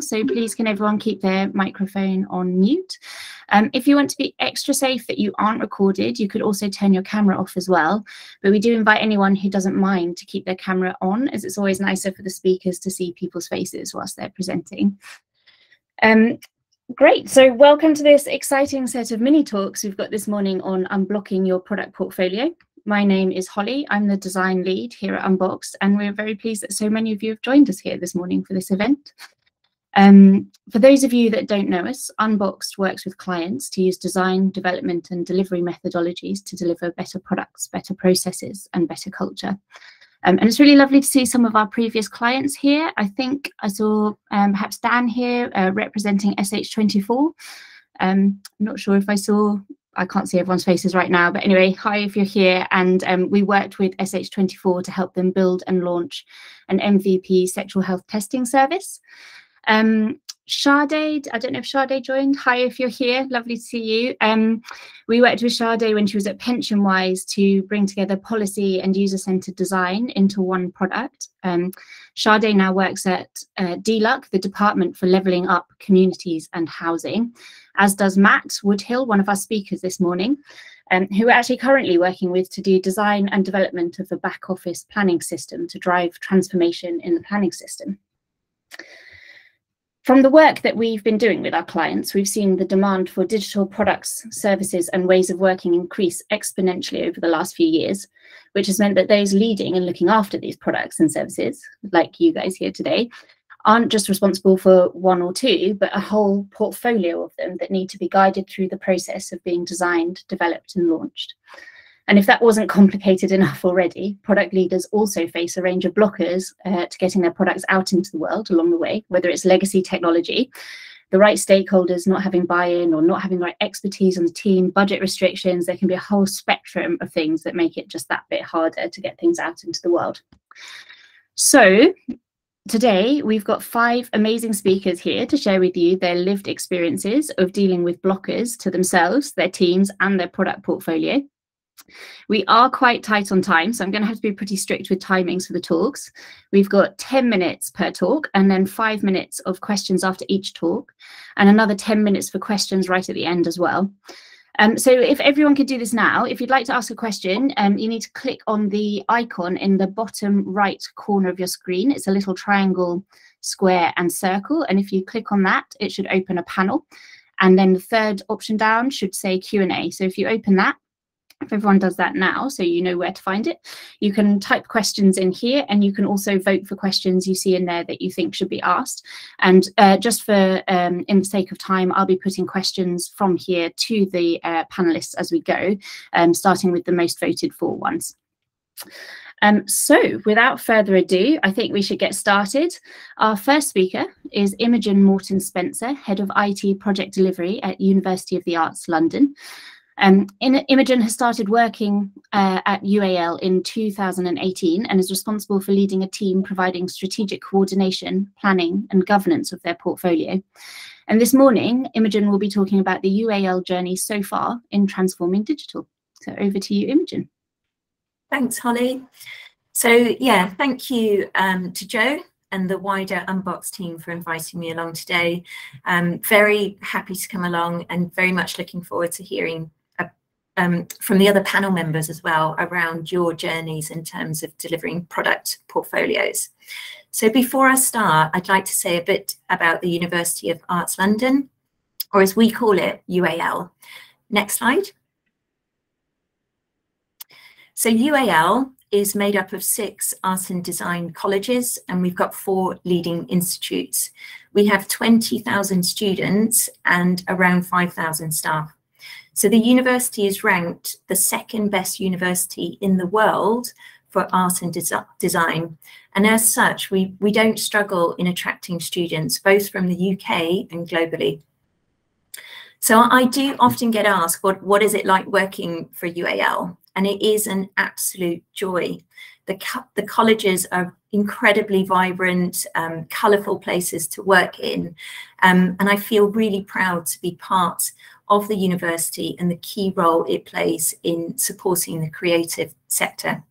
so please can everyone keep their microphone on mute. If you want to be extra safe that you aren't recorded, you could also turn your camera off as well, but we do invite anyone who doesn't mind to keep their camera on, as it's always nicer for the speakers to see people's faces whilst they're presenting. Great, so welcome to this exciting set of mini talks we've got this morning on unblocking your product portfolio. My name is Holly, I'm the design lead here at Unboxed, and we're very pleased that so many of you have joined us here this morning for this event. For those of you that don't know us, Unboxed works with clients to use design, development and delivery methodologies to deliver better products, better processes and better culture. And it's really lovely to see some of our previous clients here. I think I saw perhaps Dan here representing SH24. I'm not sure if I can't see everyone's faces right now, but anyway, hi if you're here. And we worked with SH24 to help them build and launch an MVP sexual health testing service. Sade, I don't know if Sade joined. Hi if you're here, lovely to see you. We worked with Sade when she was at PensionWise to bring together policy and user-centered design into one product. Sade now works at DLUC, the Department for Levelling Up Communities and Housing, as does Matt Woodhill, one of our speakers this morning, who we're actually currently working with to do design and development of the back office planning system to drive transformation in the planning system. From the work that we've been doing with our clients, we've seen the demand for digital products, services and ways of working increase exponentially over the last few years, which has meant that those leading and looking after these products and services, like you guys here today, aren't just responsible for one or two, but a whole portfolio of them that need to be guided through the process of being designed, developed and launched. And if that wasn't complicated enough already, product leaders also face a range of blockers to getting their products out into the world along the way, whether it's legacy technology, the right stakeholders not having buy-in or not having the right expertise on the team, budget restrictions. There can be a whole spectrum of things that make it just that bit harder to get things out into the world. So today, we've got 5 amazing speakers here to share with you their lived experiences of dealing with blockers to themselves, their teams and their product portfolio. We are quite tight on time, so I'm going to have to be pretty strict with timings for the talks. We've got 10 minutes per talk and then 5 minutes of questions after each talk and another 10 minutes for questions right at the end as well. So if everyone could do this now, if you'd like to ask a question, you need to click on the icon in the bottom right corner of your screen. It's a little triangle, square and circle. And if you click on that, it should open a panel. And then the third option down should say Q&A. So if you open that, if everyone does that now, so you know where to find it, you can type questions in here and you can also vote for questions you see in there that you think should be asked. And just for in the sake of time, I'll be putting questions from here to the panelists as we go, starting with the most voted for ones. So without further ado, I think we should get started. Our first speaker is Imogen Morton-Spencer, Head of IT Project Delivery at University of the Arts, London. Imogen has started working at UAL in 2018 and is responsible for leading a team providing strategic coordination, planning and governance of their portfolio. And this morning, Imogen will be talking about the UAL journey so far in transforming digital. So over to you, Imogen. Thanks, Holly. So yeah, thank you to Joe and the wider Unboxed team for inviting me along today. Very happy to come along and very much looking forward to hearing from the other panel members as well around your journeys in terms of delivering product portfolios. So before I start, I'd like to say a bit about the University of Arts London, or as we call it, UAL. Next slide. So UAL is made up of 6 art and design colleges, and we've got 4 leading institutes. We have 20,000 students and around 5,000 staff. So the university is ranked the 2nd best university in the world for art and design. And as such, we don't struggle in attracting students, both from the UK and globally. So I do often get asked, what is it like working for UAL? And it is an absolute joy. The colleges are incredibly vibrant, colourful places to work in. And I feel really proud to be part of the university and the key role it plays in supporting the creative sector.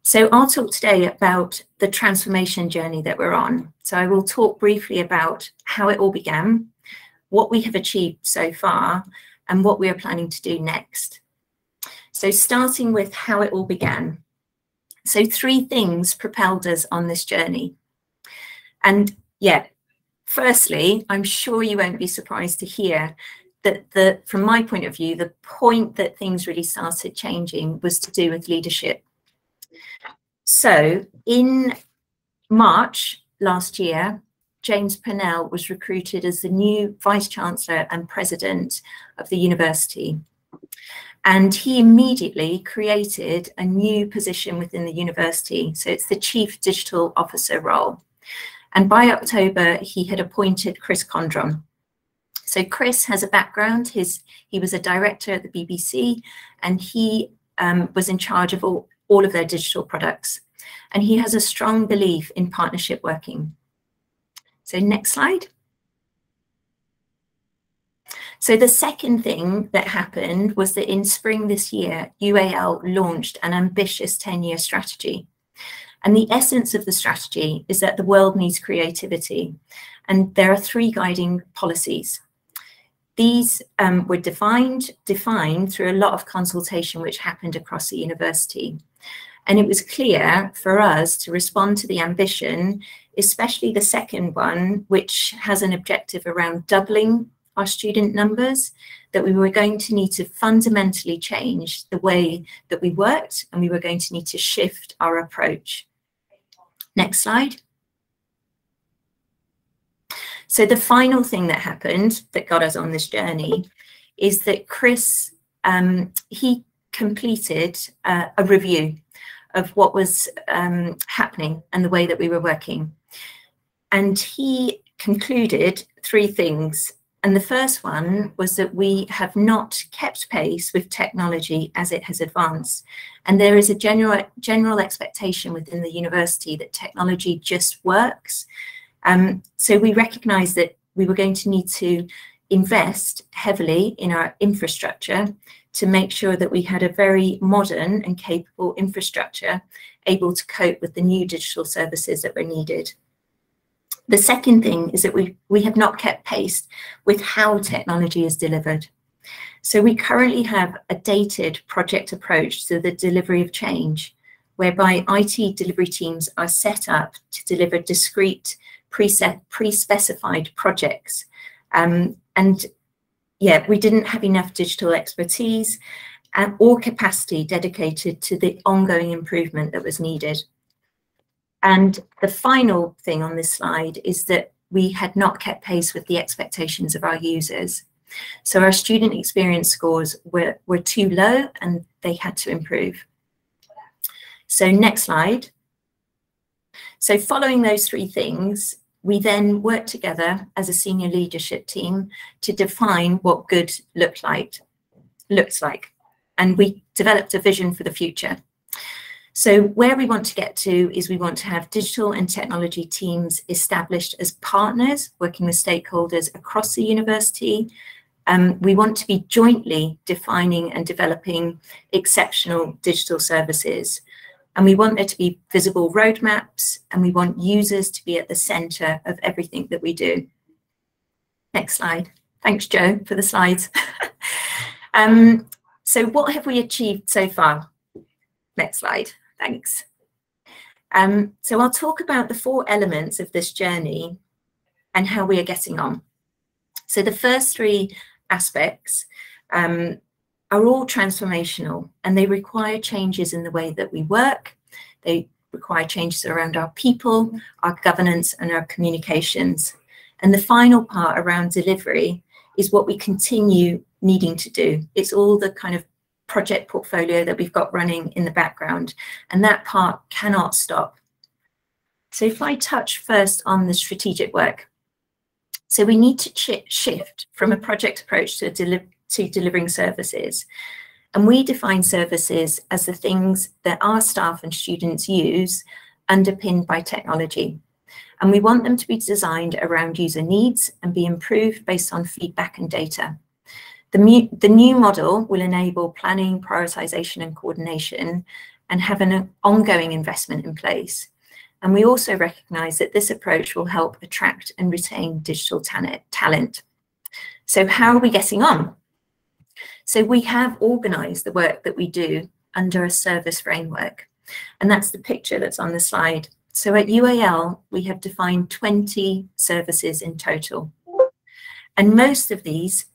So I'll talk today about the transformation journey that we're on. So I will talk briefly about how it all began, what we have achieved so far, and what we are planning to do next. So starting with how it all began. So 3 things propelled us on this journey. And yeah, firstly, I'm sure you won't be surprised to hear that from my point of view, the point that things really started changing was to do with leadership. So in March last year, James Purnell was recruited as the new Vice Chancellor and President of the university. And he immediately created a new position within the university. So it's the Chief Digital Officer role. And by October, he had appointed Chris Condron. So Chris has a background. He was a director at the BBC, and he was in charge of all of their digital products. And he has a strong belief in partnership working. So next slide. So the second thing that happened was that in spring this year, UAL launched an ambitious 10-year strategy. And the essence of the strategy is that the world needs creativity. And there are 3 guiding policies. These were defined through a lot of consultation which happened across the university. And it was clear for us to respond to the ambition, especially the second one, which has an objective around doubling our student numbers, that we were going to need to fundamentally change the way that we worked, and we were going to need to shift our approach. Next slide. So the final thing that happened that got us on this journey is that Chris, he completed a review of what was happening and the way that we were working. And he concluded 3 things. And the first one was that we have not kept pace with technology as it has advanced. And there is a general expectation within the university that technology just works. So we recognized that we were going to need to invest heavily in our infrastructure to make sure that we had a very modern and capable infrastructure able to cope with the new digital services that were needed. The second thing is that we have not kept pace with how technology is delivered. So we currently have a dated project approach to the delivery of change, whereby IT delivery teams are set up to deliver discrete, pre-specified projects. And yeah, we didn't have enough digital expertise or capacity dedicated to the ongoing improvement that was needed. And the final thing on this slide is that we had not kept pace with the expectations of our users. So our student experience scores were too low and they had to improve. So next slide. So following those 3 things, we then worked together as a senior leadership team to define what good looks like. And we developed a vision for the future. So where we want to get to is we want to have digital and technology teams established as partners, working with stakeholders across the university. We want to be jointly defining and developing exceptional digital services. And we want there to be visible roadmaps, and we want users to be at the center of everything that we do. Next slide. Thanks, Joe, for the slides. So what have we achieved so far? Next slide. Thanks. So I'll talk about the 4 elements of this journey and how we are getting on. So the first 3 aspects are all transformational, and they require changes in the way that we work. They require changes around our people, our governance, and our communications. And the final part around delivery is what we continue needing to do. It's all the kind of project portfolio that we've got running in the background, and that part cannot stop. So if I touch first on the strategic work. So we need to shift from a project approach to delivering services. And we define services as the things that our staff and students use, underpinned by technology. And we want them to be designed around user needs and be improved based on feedback and data. The new model will enable planning, prioritization, and coordination, and have an ongoing investment in place. And we also recognise that this approach will help attract and retain digital talent. So how are we getting on? So we have organised the work that we do under a service framework, and that's the picture that's on the slide. So at UAL, we have defined 20 services in total. And most of these,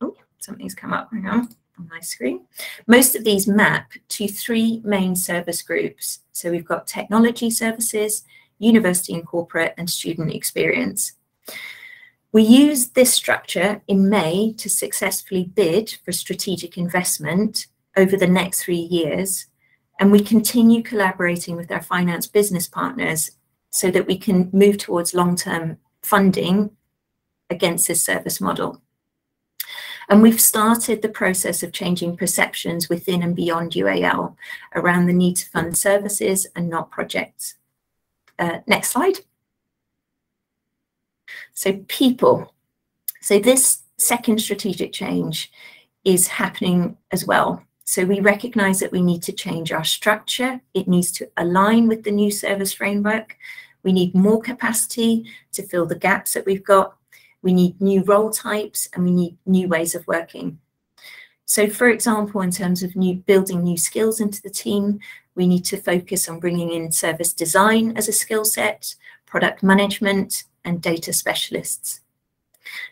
oh, something's come up, hang on my screen. Most of these map to 3 main service groups. So we've got technology services, university and corporate, and student experience. We used this structure in May to successfully bid for strategic investment over the next 3 years. And we continue collaborating with our finance business partners so that we can move towards long-term funding against this service model. And we've started the process of changing perceptions within and beyond UAL around the need to fund services and not projects. Next slide. So people. So this second strategic change is happening as well. So we recognise that we need to change our structure. It needs to align with the new service framework. We need more capacity to fill the gaps that we've got. We need new role types, and we need new ways of working. So for example, in terms of building new skills into the team, we need to focus on bringing in service design as a skill set, product management, and data specialists.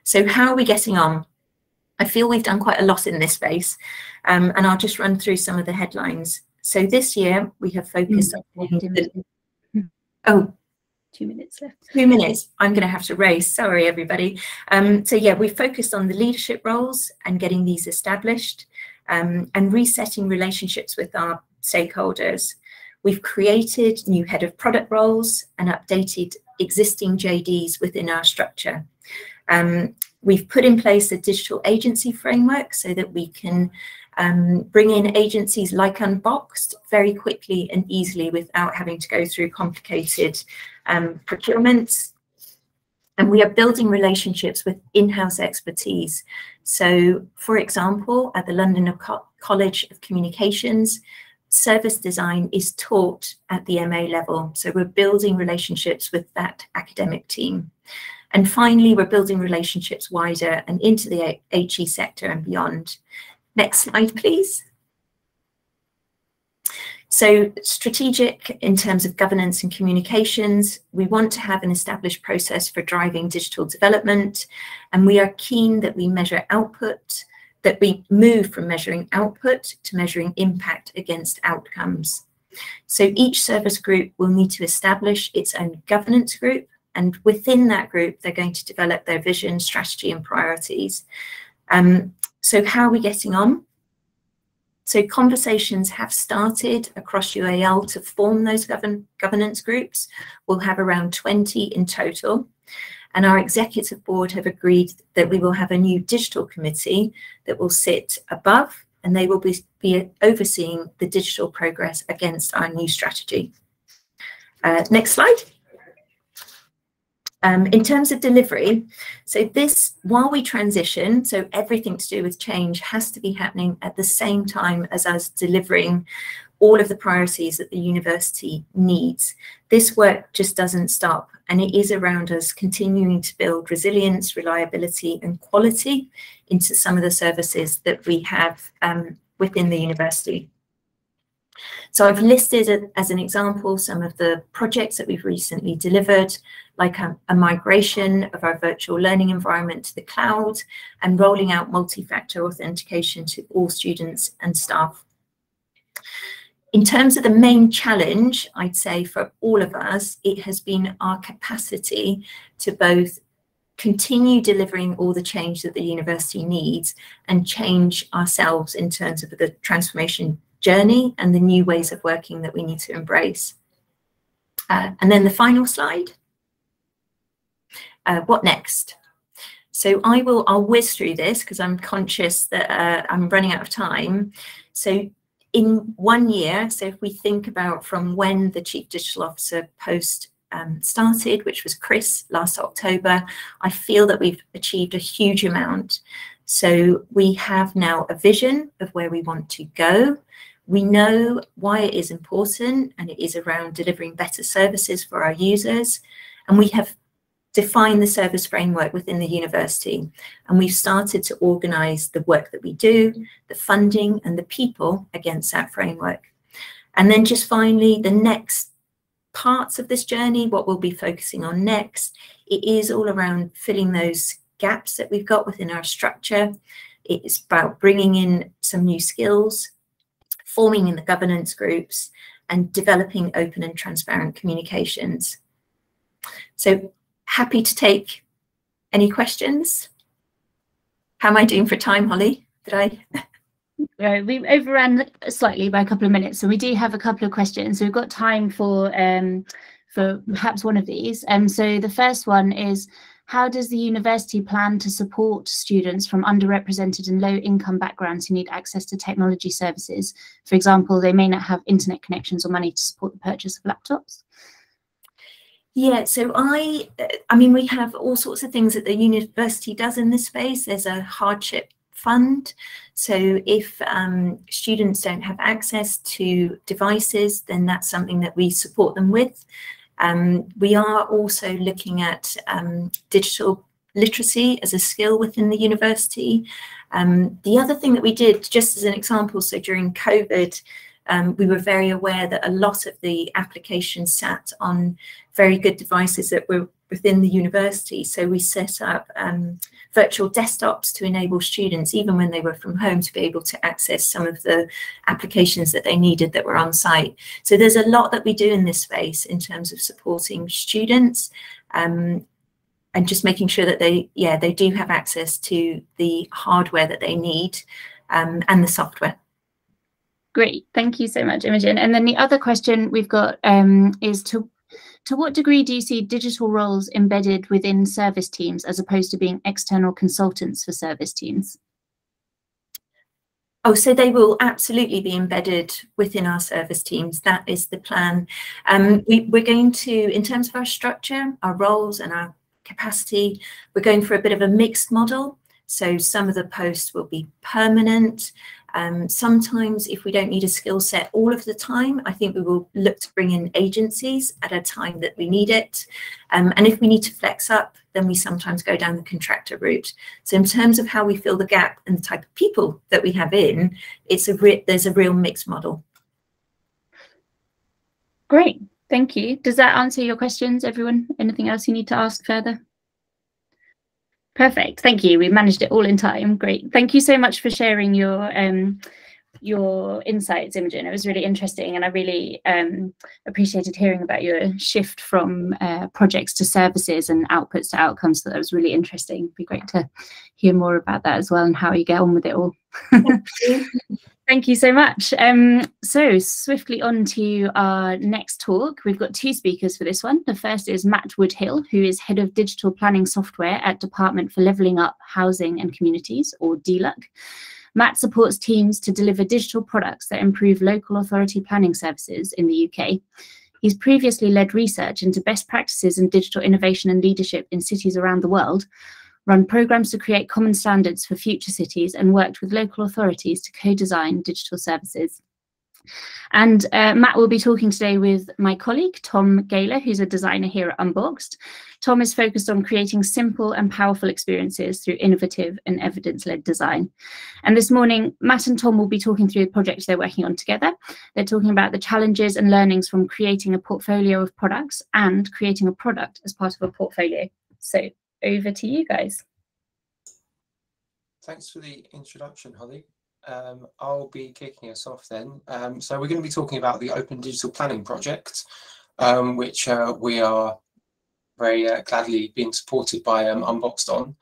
So how are we getting on? I feel we've done quite a lot in this space, and I'll just run through some of the headlines. So this year we have focused on... Oh, 2 minutes left. 2 minutes. I'm going to have to race. Sorry, everybody. So yeah, we've focused on the leadership roles and getting these established, and resetting relationships with our stakeholders. We've created new head of product roles and updated existing JDs within our structure. We've put in place a digital agency framework so that we can bring in agencies like Unboxed very quickly and easily without having to go through complicated procurements. And we are building relationships with in-house expertise. So, for example, at the London College of Communications, service design is taught at the MA level. So we're building relationships with that academic team. And finally, we're building relationships wider and into the HE sector and beyond. Next slide, please. So strategic in terms of governance and communications, we want to have an established process for driving digital development, and we are keen that we measure output, that we move from measuring output to measuring impact against outcomes. So each service group will need to establish its own governance group, and within that group, they're going to develop their vision, strategy, and priorities. So how are we getting on? So conversations have started across UAL to form those governance groups. We'll have around 20 in total. And our executive board have agreed that we will have a new digital committee that will sit above, and they will be overseeing the digital progress against our new strategy. Next slide. In terms of delivery, so this, while we transition, so everything to do with change has to be happening at the same time as us delivering all of the priorities that the university needs. This work just doesn't stop, and it is around us continuing to build resilience, reliability, and quality into some of the services that we have within the university. So I've listed as an example some of the projects that we've recently delivered, like a migration of our virtual learning environment to the cloud and rolling out multi-factor authentication to all students and staff. In terms of the main challenge, I'd say for all of us, it has been our capacity to both continue delivering all the change that the university needs and change ourselves in terms of the transformation journey and the new ways of working that we need to embrace. And then the final slide. What next? So I'll whiz through this because I'm conscious that I'm running out of time. So in 1 year, so if we think about from when the Chief Digital Officer post started, which was Chris last October, I feel that we've achieved a huge amount. So we have now a vision of where we want to go. We know why it is important, and it is around delivering better services for our users. And we have defined the service framework within the university, and we've started to organise the work that we do, the funding and the people against that framework. And then just finally, the next parts of this journey, what we'll be focusing on next, it is all around filling those gaps that we've got within our structure. It's about bringing in some new skills, forming in the governance groups, and developing open and transparent communications. So happy to take any questions. How am I doing for time, Holly? Did I? We overran slightly by a couple of minutes, so we do have a couple of questions. So we've got time for perhaps one of these. So the first one is, how does the university plan to support students from underrepresented and low-income backgrounds who need access to technology services? For example, they may not have internet connections or money to support the purchase of laptops. Yeah, so I mean, we have all sorts of things that the university does in this space. There's a hardship fund. So if students don't have access to devices, then that's something that we support them with. We are also looking at digital literacy as a skill within the university. The other thing that we did, just as an example, so during COVID, we were very aware that a lot of the applications sat on very good devices that were within the university. So we set up virtual desktops to enable students, even when they were from home, to be able to access some of the applications that they needed that were on site. So there's a lot that we do in this space in terms of supporting students and just making sure that they do have access to the hardware that they need and the software. Great, thank you so much, Imogen. And then the other question we've got is to what degree do you see digital roles embedded within service teams as opposed to being external consultants for service teams? Oh, so they will absolutely be embedded within our service teams. That is the plan. We're going to, in terms of our structure, our roles and our capacity, we're going for a bit of a mixed model. So some of the posts will be permanent. Sometimes if we don't need a skill set all of the time, I think we will look to bring in agencies at a time that we need it. And if we need to flex up, then we sometimes go down the contractor route. So in terms of how we fill the gap and the type of people that we have in, there's a real mixed model. Great, thank you. Does that answer your questions, everyone? Anything else you need to ask further? Perfect, thank you. We managed it all in time. Great. Thank you so much for sharing your insights, Imogen. It was really interesting, and I really appreciated hearing about your shift from projects to services and outputs to outcomes. So that was really interesting. It'd be great to hear more about that as well and how you get on with it all. Thank you so much. So swiftly on to our next talk. We've got two speakers for this one. The first is Matt Woodhill, who is Head of Digital Planning Software at Department for Levelling Up Housing and Communities, or DLUC. Matt supports teams to deliver digital products that improve local authority planning services in the UK. He's previously led research into best practices in digital innovation and leadership in cities around the world, run programs to create common standards for future cities, and worked with local authorities to co-design digital services. And Matt will be talking today with my colleague, Tom Gaylor, who's a designer here at Unboxed. Tom is focused on creating simple and powerful experiences through innovative and evidence-led design. And this morning, Matt and Tom will be talking through the projects they're working on together. They're talking about the challenges and learnings from creating a portfolio of products and creating a product as part of a portfolio. So over to you guys. Thanks for the introduction, Holly. I'll be kicking us off then. So we're going to be talking about the Open Digital Planning Project, which we are very gladly being supported by Unboxed on.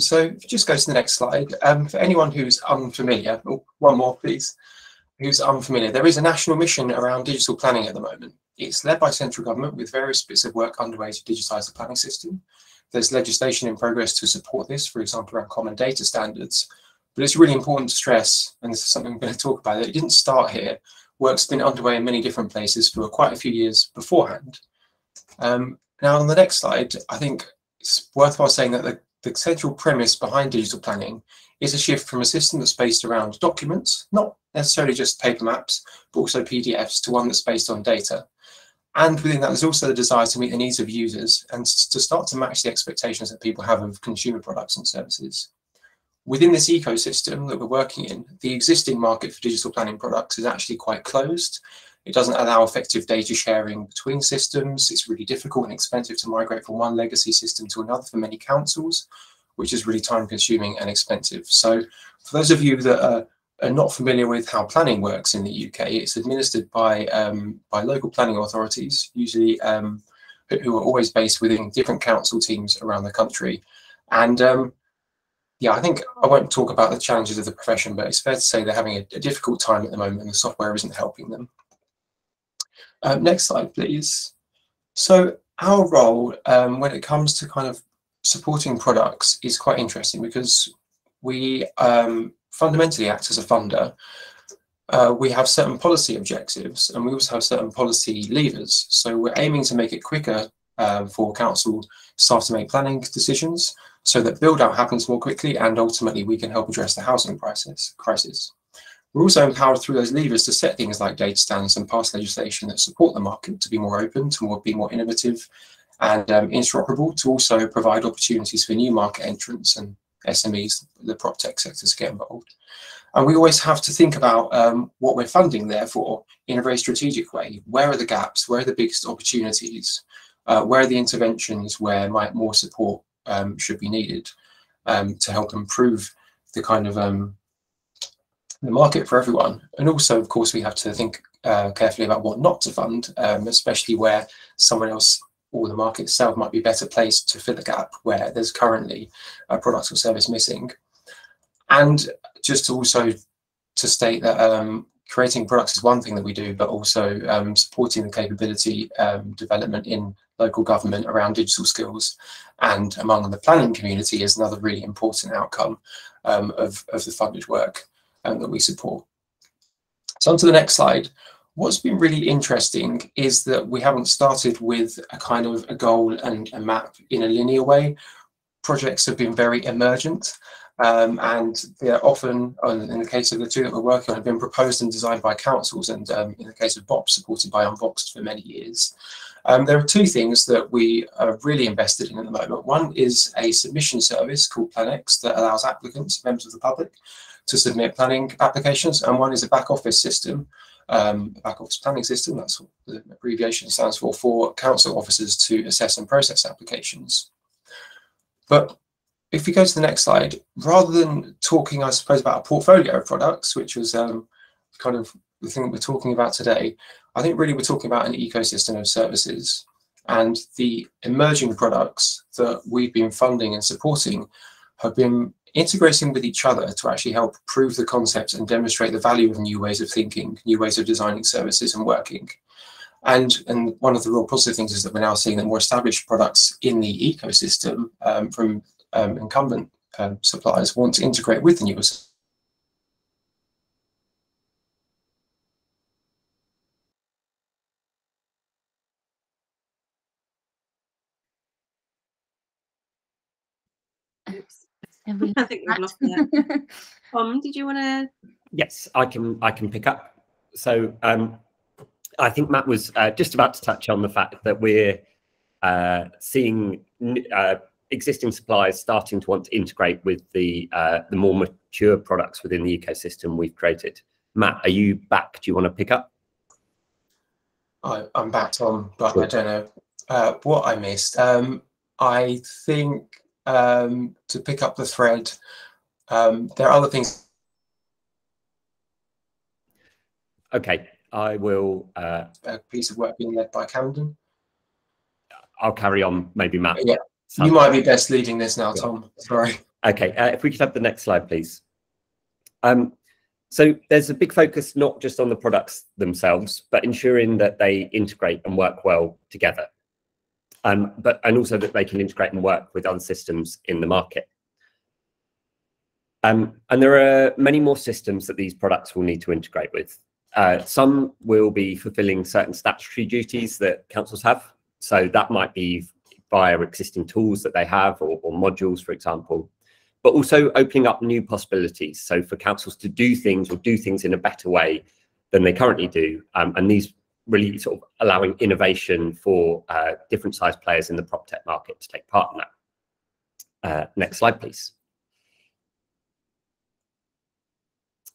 So if you just go to the next slide, for anyone who's unfamiliar, oh, one more please, who's unfamiliar, there is a national mission around digital planning at the moment. It's led by central government with various bits of work underway to digitise the planning system. There's legislation in progress to support this, for example, around common data standards. But it's really important to stress, and this is something we're going to talk about, that it didn't start here. Work's been underway in many different places for quite a few years beforehand. Now, on the next slide, I think it's worthwhile saying that the central premise behind digital planning is a shift from a system that's based around documents, not necessarily just paper maps, but also PDFs, to one that's based on data. And within that, there's also the desire to meet the needs of users and to start to match the expectations that people have of consumer products and services. Within this ecosystem that we're working in, the existing market for digital planning products is actually quite closed. It doesn't allow effective data sharing between systems. It's really difficult and expensive to migrate from one legacy system to another for many councils, which is really time consuming and expensive. So for those of you that are not familiar with how planning works in the UK, it's administered by local planning authorities, usually who are always based within different council teams around the country. And yeah, I think I won't talk about the challenges of the profession, but it's fair to say they're having a difficult time at the moment and the software isn't helping them. Next slide, please. So our role when it comes to kind of supporting products is quite interesting because we fundamentally act as a funder. We have certain policy objectives and we also have certain policy levers. So we're aiming to make it quicker for council staff to make planning decisions so that build out happens more quickly and ultimately we can help address the housing crisis. We're also empowered through those levers to set things like data standards and pass legislation that support the market to be more open, to be more innovative and interoperable, to also provide opportunities for new market entrants and SMEs, the prop tech sector, to get involved. And we always have to think about what we're funding therefore in a very strategic way. Where are the gaps? Where are the biggest opportunities? Where are the interventions where more support should be needed to help improve the kind of the market for everyone? And also, of course, we have to think carefully about what not to fund, especially where someone else or the market itself might be better placed to fill a gap where there's currently a product or service missing. And just also to state that creating products is one thing that we do, but also supporting the capability development in local government around digital skills and among the planning community is another really important outcome of the funded work that we support. So on to the next slide. What's been really interesting is that we haven't started with a kind of a goal and a map in a linear way. Projects have been very emergent and they're often, in the case of the two that we're working on, have been proposed and designed by councils and in the case of BOP, supported by Unboxed for many years. There are two things that we are really invested in at the moment. One is a submission service called PlanX that allows applicants, members of the public, to submit planning applications, and one is a back office system, back office planning system, that's what the abbreviation stands for council officers to assess and process applications. But if we go to the next slide, rather than talking, I suppose, about a portfolio of products, which was kind of the thing that we're talking about today, I think really we're talking about an ecosystem of services, and the emerging products that we've been funding and supporting have been integrating with each other to actually help prove the concept and demonstrate the value of new ways of thinking, new ways of designing services and working. And one of the real positive things is that we're now seeing that more established products in the ecosystem from incumbent suppliers want to integrate with the newest. I think we've lost that. Did you want to? Yes, I can pick up. So I think Matt was just about to touch on the fact that we're seeing existing suppliers starting to want to integrate with the more mature products within the ecosystem we've created. Matt, are you back? Do you want to pick up? I'm back, Tom, but Sure. I don't know what I missed. I think to pick up the thread, there are other things. Okay, I will. A piece of work being led by Camden. I'll carry on, maybe Matt. Yeah, you might be best leading this now, Tom. Sorry. Okay, if we could have the next slide, please. So there's a big focus not just on the products themselves, but ensuring that they integrate and work well together. And also that they can integrate and work with other systems in the market. And there are many more systems that these products will need to integrate with. Some will be fulfilling certain statutory duties that councils have. So that might be via existing tools that they have or modules, for example, but also opening up new possibilities. So for councils to do things in a better way than they currently do. And these really sort of allowing innovation for different size players in the prop tech market to take part in that. Next slide, please.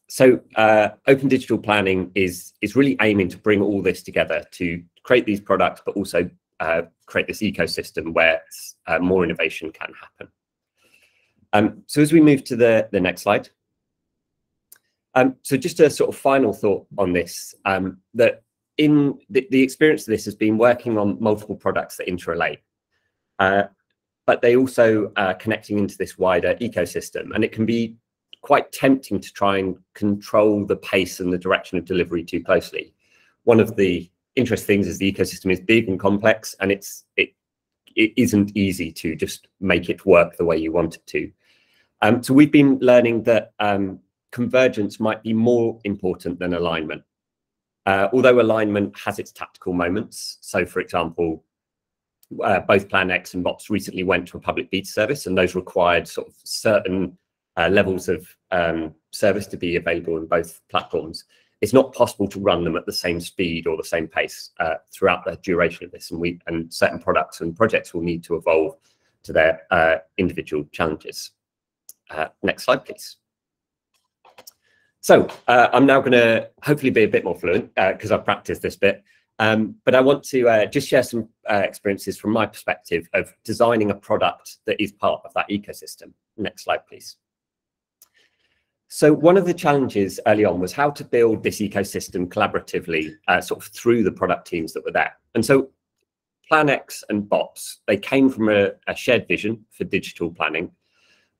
So open digital planning is really aiming to bring all this together to create these products, but also create this ecosystem where more innovation can happen. So as we move to the next slide. So just a sort of final thought on this, that in the experience of this has been working on multiple products that interrelate, but they also connecting into this wider ecosystem, and it can be quite tempting to try and control the pace and the direction of delivery too closely. One of the interesting things is the ecosystem is big and complex, and it isn't easy to just make it work the way you want it to. So we've been learning that convergence might be more important than alignment. Although alignment has its tactical moments. So for example, both Plan X and BOPS recently went to a public beta service, and those required sort of certain levels of service to be available in both platforms. It's not possible to run them at the same speed or the same pace throughout the duration of this, and certain products and projects will need to evolve to their individual challenges. Next slide, please. So I'm now going to hopefully be a bit more fluent because I've practiced this bit, but I want to just share some experiences from my perspective of designing a product that is part of that ecosystem. Next slide, please. So one of the challenges early on was how to build this ecosystem collaboratively, sort of through the product teams that were there. And so Plan X and BOPS, they came from a shared vision for digital planning.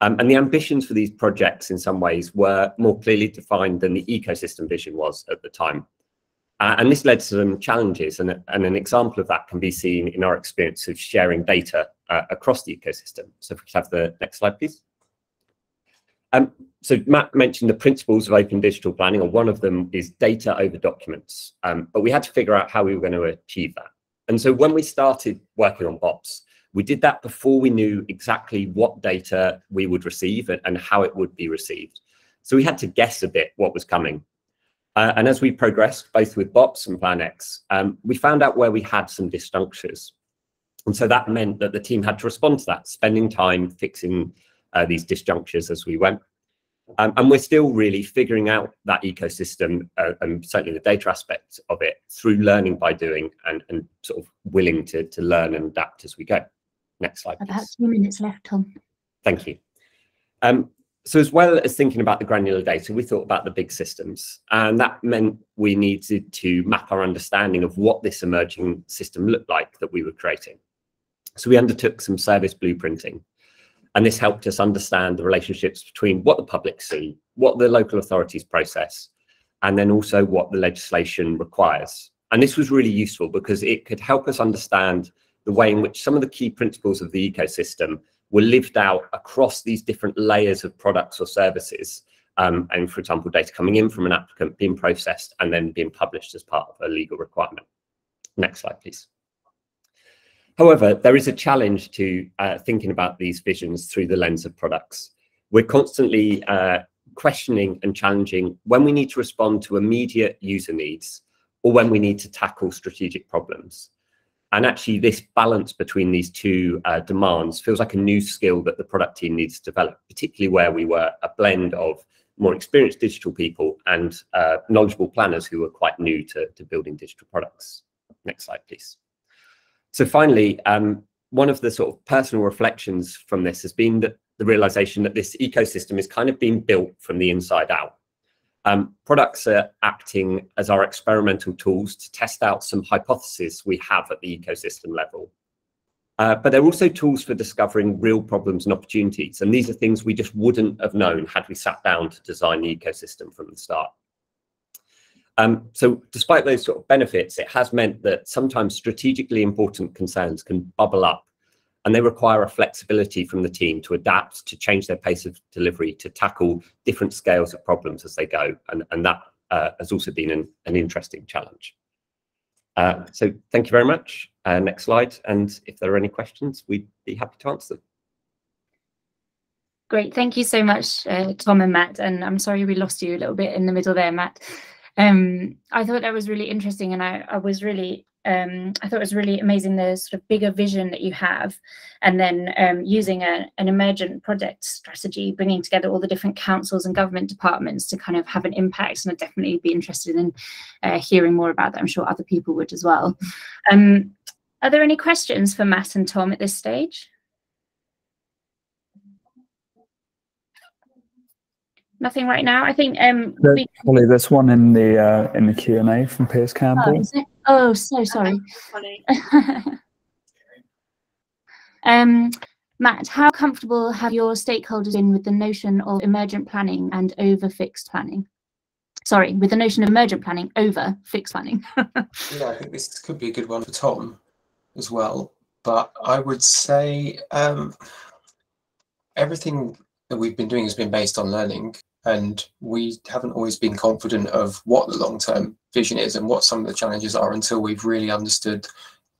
And the ambitions for these projects in some ways were more clearly defined than the ecosystem vision was at the time. And this led to some challenges, and an example of that can be seen in our experience of sharing data across the ecosystem. So if we could have the next slide, please. So Matt mentioned the principles of open digital planning, and one of them is data over documents. But we had to figure out how we were going to achieve that. And so when we started working on BOPS, we did that before we knew exactly what data we would receive and how it would be received. So we had to guess a bit what was coming. And as we progressed, both with BOPS and Plan X, we found out where we had some disjunctures. And so that meant that the team had to respond to that, spending time fixing these disjunctures as we went. And we're still really figuring out that ecosystem and certainly the data aspect of it through learning by doing and sort of willing to learn and adapt as we go. Next slide, please. About 2 minutes left, Tom. Thank you. So as well as thinking about the granular data, we thought about the big systems, and that meant we needed to map our understanding of what this emerging system looked like that we were creating. So we undertook some service blueprinting, and this helped us understand the relationships between what the public see, what the local authorities process, and then also what the legislation requires. And this was really useful because it could help us understand the way in which some of the key principles of the ecosystem were lived out across these different layers of products or services. And for example, data coming in from an applicant, being processed, and then being published as part of a legal requirement. Next slide, please. However, there is a challenge to thinking about these visions through the lens of products. We're constantly questioning and challenging when we need to respond to immediate user needs or when we need to tackle strategic problems. And actually, this balance between these two demands feels like a new skill that the product team needs to develop, particularly where we were a blend of more experienced digital people and knowledgeable planners who were quite new to building digital products. Next slide, please. So finally, one of the sort of personal reflections from this has been that the realization that this ecosystem is kind of being built from the inside out. Products are acting as our experimental tools to test out some hypotheses we have at the ecosystem level. But they're also tools for discovering real problems and opportunities. And these are things we just wouldn't have known had we sat down to design the ecosystem from the start. So despite those sort of benefits, it has meant that sometimes strategically important concerns can bubble up, and they require a flexibility from the team to adapt, to change their pace of delivery, to tackle different scales of problems as they go. And that has also been an interesting challenge. So thank you very much. Next slide. And if there are any questions, we'd be happy to answer them. Great, thank you so much, Tom and Matt. And I'm sorry we lost you a little bit in the middle there, Matt. I thought that was really interesting, and I thought it was really amazing the sort of bigger vision that you have, and then using an emergent project strategy, bringing together all the different councils and government departments to kind of have an impact. And I'd definitely be interested in hearing more about that. I'm sure other people would as well. Are there any questions for Matt and Tom at this stage? Nothing right now. I think Holly, there's one in the Q&A from Piers Campbell. Oh, is it? Oh, so sorry. Matt, how comfortable have your stakeholders been with the notion of emergent planning and over fixed planning? Sorry, with the notion of emergent planning over fixed planning. Yeah, I think this could be a good one for Tom as well. But I would say everything that we've been doing has been based on learning, and we haven't always been confident of what the long-term vision is and what some of the challenges are until we've really understood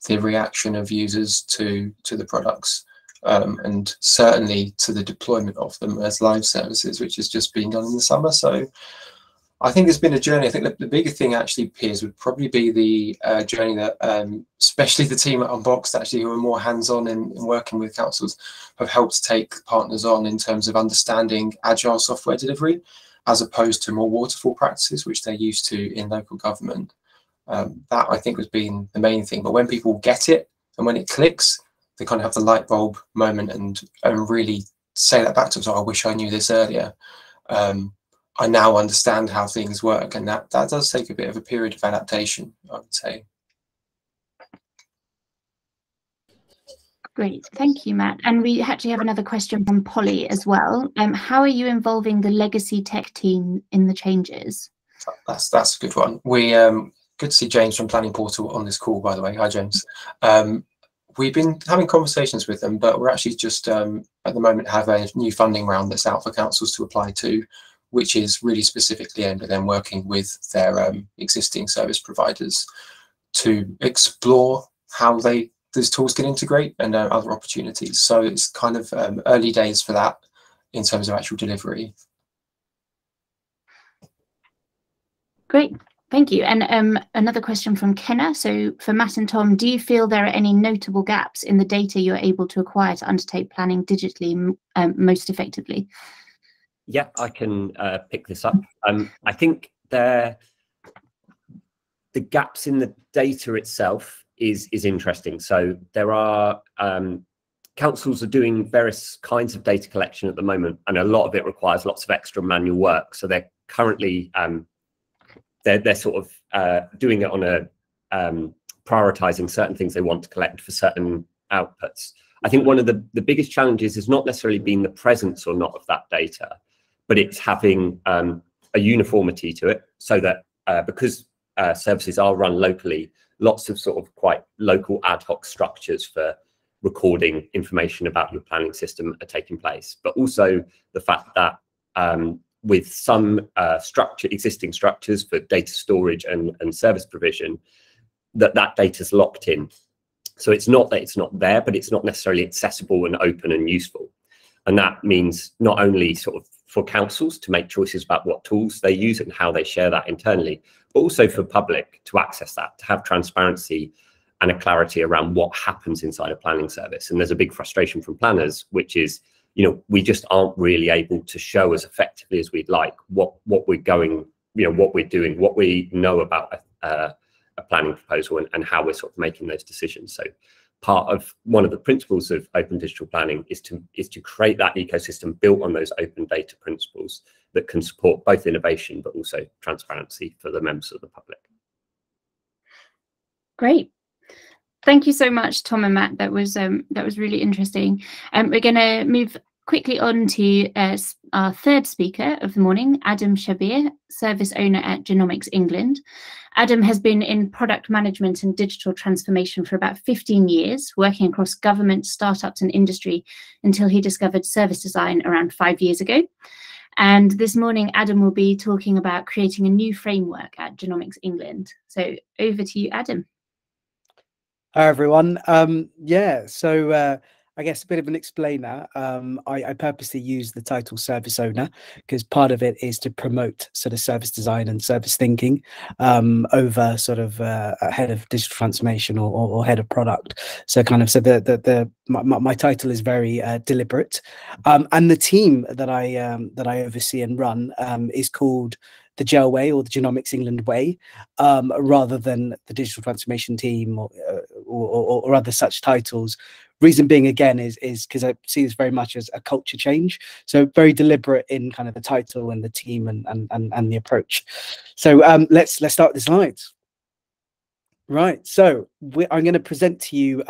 the reaction of users to the products, and certainly to the deployment of them as live services, which has just been done in the summer. So I think it's been a journey. I think the bigger thing actually, Piers, would probably be the journey that especially the team at Unboxed, actually, who are more hands-on in working with councils, have helped take partners on in terms of understanding agile software delivery, as opposed to more waterfall practices, which they're used to in local government. That, I think, has been the main thing. But when people get it and when it clicks, they kind of have the light bulb moment and really say that back to us, oh, I wish I knew this earlier. I now understand how things work, and that does take a bit of a period of adaptation, I would say. Great, thank you, Matt. And we actually have another question from Polly as well. How are you involving the legacy tech team in the changes? That's a good one. We good to see James from Planning Portal on this call, by the way. Hi, James. We've been having conversations with them, but we're actually just at the moment have a new funding round that's out for councils to apply to, which is really specifically aimed at them working with their existing service providers to explore how these tools can integrate and other opportunities. So it's kind of early days for that in terms of actual delivery. Great, thank you. And another question from Kenna. So for Matt and Tom, do you feel there are any notable gaps in the data you're able to acquire to undertake planning digitally most effectively? Yeah, I can pick this up. I think the gaps in the data itself is interesting. So there are councils are doing various kinds of data collection at the moment, and a lot of it requires lots of extra manual work. So they're currently they're sort of doing it on a prioritizing certain things they want to collect for certain outputs. I think one of the biggest challenges has not necessarily been the presence or not of that data, but it's having a uniformity to it, so that because services are run locally, lots of sort of quite local ad hoc structures for recording information about your planning system are taking place. But also the fact that with some existing structures for data storage and service provision, that data is locked in. So it's not that it's not there, but it's not necessarily accessible and open and useful. And that means not only sort of for councils to make choices about what tools they use and how they share that internally, but also for public to access that, to have transparency and a clarity around what happens inside a planning service. And there's a big frustration from planners, which is, you know, we just aren't really able to show as effectively as we'd like what we're going, you know, what we're doing, what we know about a planning proposal and how we're sort of making those decisions. So part of one of the principles of open digital planning is to create that ecosystem built on those open data principles that can support both innovation but also transparency for the members of the public. Great. Thank you so much, Tom and Matt. That was really interesting. We're going to move quickly on to our third speaker of the morning, Adam Shabir, service owner at Genomics England. Adam has been in product management and digital transformation for about 15 years, working across government, startups and industry until he discovered service design around 5 years ago. And this morning, Adam will be talking about creating a new framework at Genomics England. So over to you, Adam. Hi everyone. Yeah, so I guess a bit of an explainer. I purposely use the title service owner because part of it is to promote sort of service design and service thinking over sort of a head of digital transformation or head of product. So kind of, so my title is very deliberate, and the team that I oversee and run is called the GEL Way or the Genomics England Way, rather than the digital transformation team or other such titles. Reason being, again, is because I see this very much as a culture change. So very deliberate in kind of the title and the team and the approach. So let's start with the slides. Right. So I'm going to present to you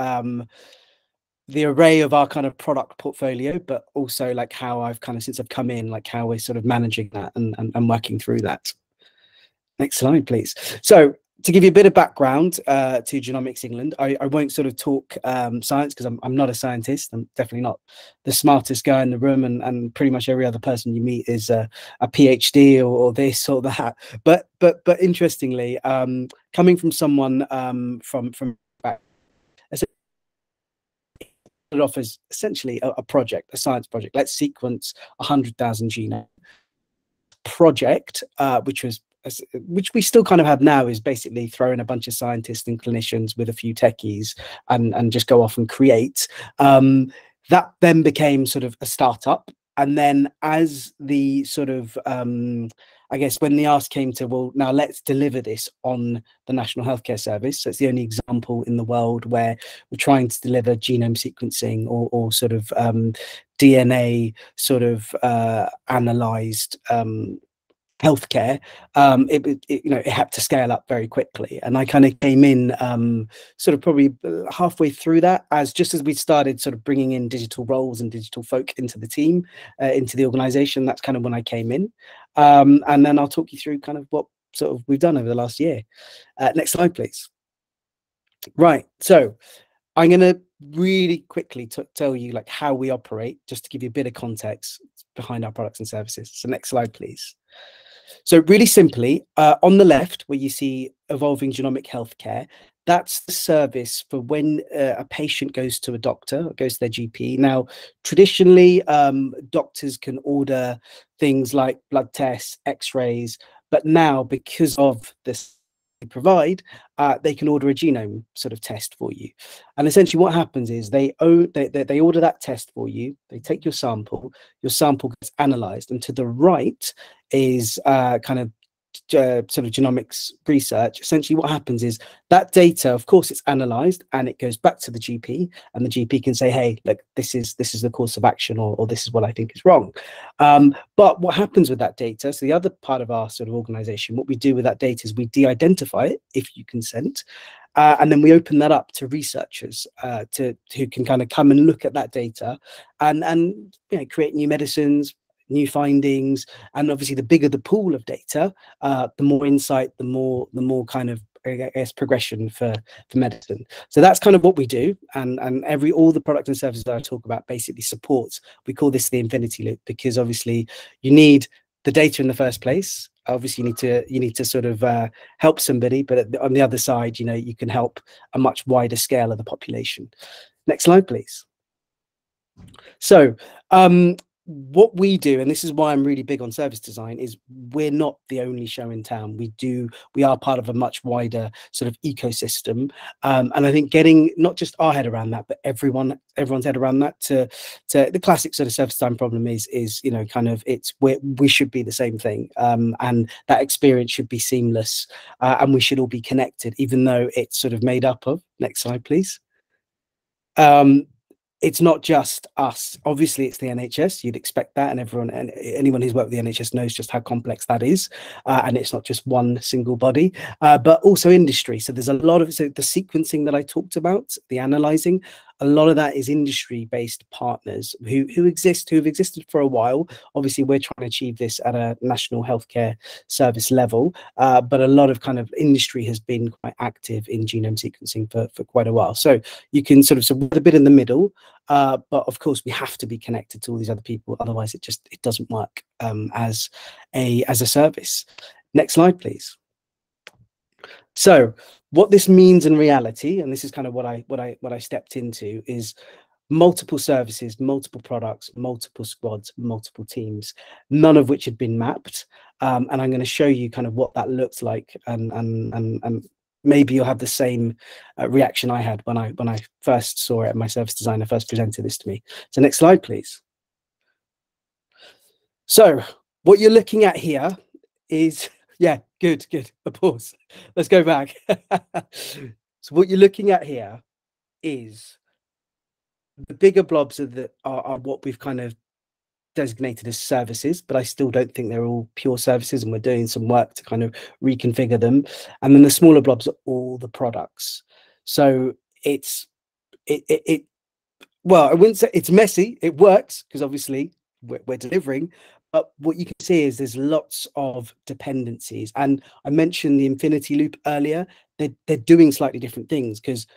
the array of our kind of product portfolio, but also like how I've kind of, since I've come in, like how we're sort of managing that and working through that. Next slide, please. So to give you a bit of background to Genomics England, I won't sort of talk science because I'm not a scientist. I'm definitely not the smartest guy in the room, and pretty much every other person you meet is a PhD or this or that. But interestingly, coming from someone from it offers essentially a project, a science project. Let's sequence 100,000 genome project, which we still kind of have now, is basically throw in a bunch of scientists and clinicians with a few techies and just go off and create. That then became sort of a startup. And then as the sort of, I guess when the ask came to, well, now let's deliver this on the National Healthcare Service. So it's the only example in the world where we're trying to deliver genome sequencing or sort of DNA sort of analyzed healthcare. It had to scale up very quickly, and I kind of came in sort of probably halfway through that, as we started sort of bringing in digital roles and digital folk into the team, into the organization. That's kind of when I came in, and then I'll talk you through kind of what sort of we've done over the last year. Next slide, please. Right, so I'm going to really quickly tell you like how we operate, just to give you a bit of context behind our products and services. So next slide, please. So really simply, on the left, where you see evolving genomic healthcare, that's the service for when a patient goes to a doctor, or goes to their GP. Now, traditionally, doctors can order things like blood tests, x-rays, but now because of this provide, they can order a genome sort of test for you. And essentially what happens is they order that test for you, they take your sample gets analyzed, and to the right is kind of sort of genomics research. Essentially what happens is that data, of course, it's analyzed and it goes back to the GP, and the GP can say, hey, look, this is the course of action, or this is what I think is wrong. But what happens with that data, so the other part of our sort of organization, what we do with that data is we de-identify it if you consent, and then we open that up to researchers who can kind of come and look at that data and create new medicines, new findings. And obviously the bigger the pool of data, the more insight, the more kind of, I guess, progression for medicine. So that's kind of what we do, and all the products and services that I talk about basically supports. We call this the infinity loop, because obviously you need the data in the first place. Obviously you need to sort of help somebody, but on the other side, you can help a much wider scale of the population. Next slide, please. So what we do, and this is why I'm really big on service design, is we're not the only show in town. We are part of a much wider sort of ecosystem, and I think getting not just our head around that, but everyone's head around that, to the classic sort of service design problem is kind of, it's we should be the same thing, and that experience should be seamless, and we should all be connected, even though it's sort of made up of, next slide please, it's not just us. Obviously, it's the NHS. You'd expect that, and anyone who's worked with the NHS knows just how complex that is. And it's not just one single body, but also industry. So there's a lot of the sequencing that I talked about, the analyzing. A lot of that is industry-based partners who have existed for a while. Obviously, we're trying to achieve this at a national healthcare service level, but a lot of kind of industry has been quite active in genome sequencing for quite a while. So you can sort of a bit in the middle, but of course we have to be connected to all these other people, otherwise it doesn't work as a service. Next slide, please. So what this means in reality, and this is kind of what I stepped into, is multiple services, multiple products, multiple squads, multiple teams, none of which had been mapped. And I'm going to show you kind of what that looks like, and maybe you'll have the same reaction I had when I first saw it. My service designer first presented this to me. So next slide, please. So what you're looking at here is, yeah, good. A pause. Let's go back. So what you're looking at here is the bigger blobs are what we've kind of designated as services, but I still don't think they're all pure services, and we're doing some work to kind of reconfigure them. And then the smaller blobs are all the products. So well, I wouldn't say it's messy. It works because obviously we're delivering, but what you can see is there's lots of dependencies. And I mentioned the infinity loop earlier. They're doing slightly different things, because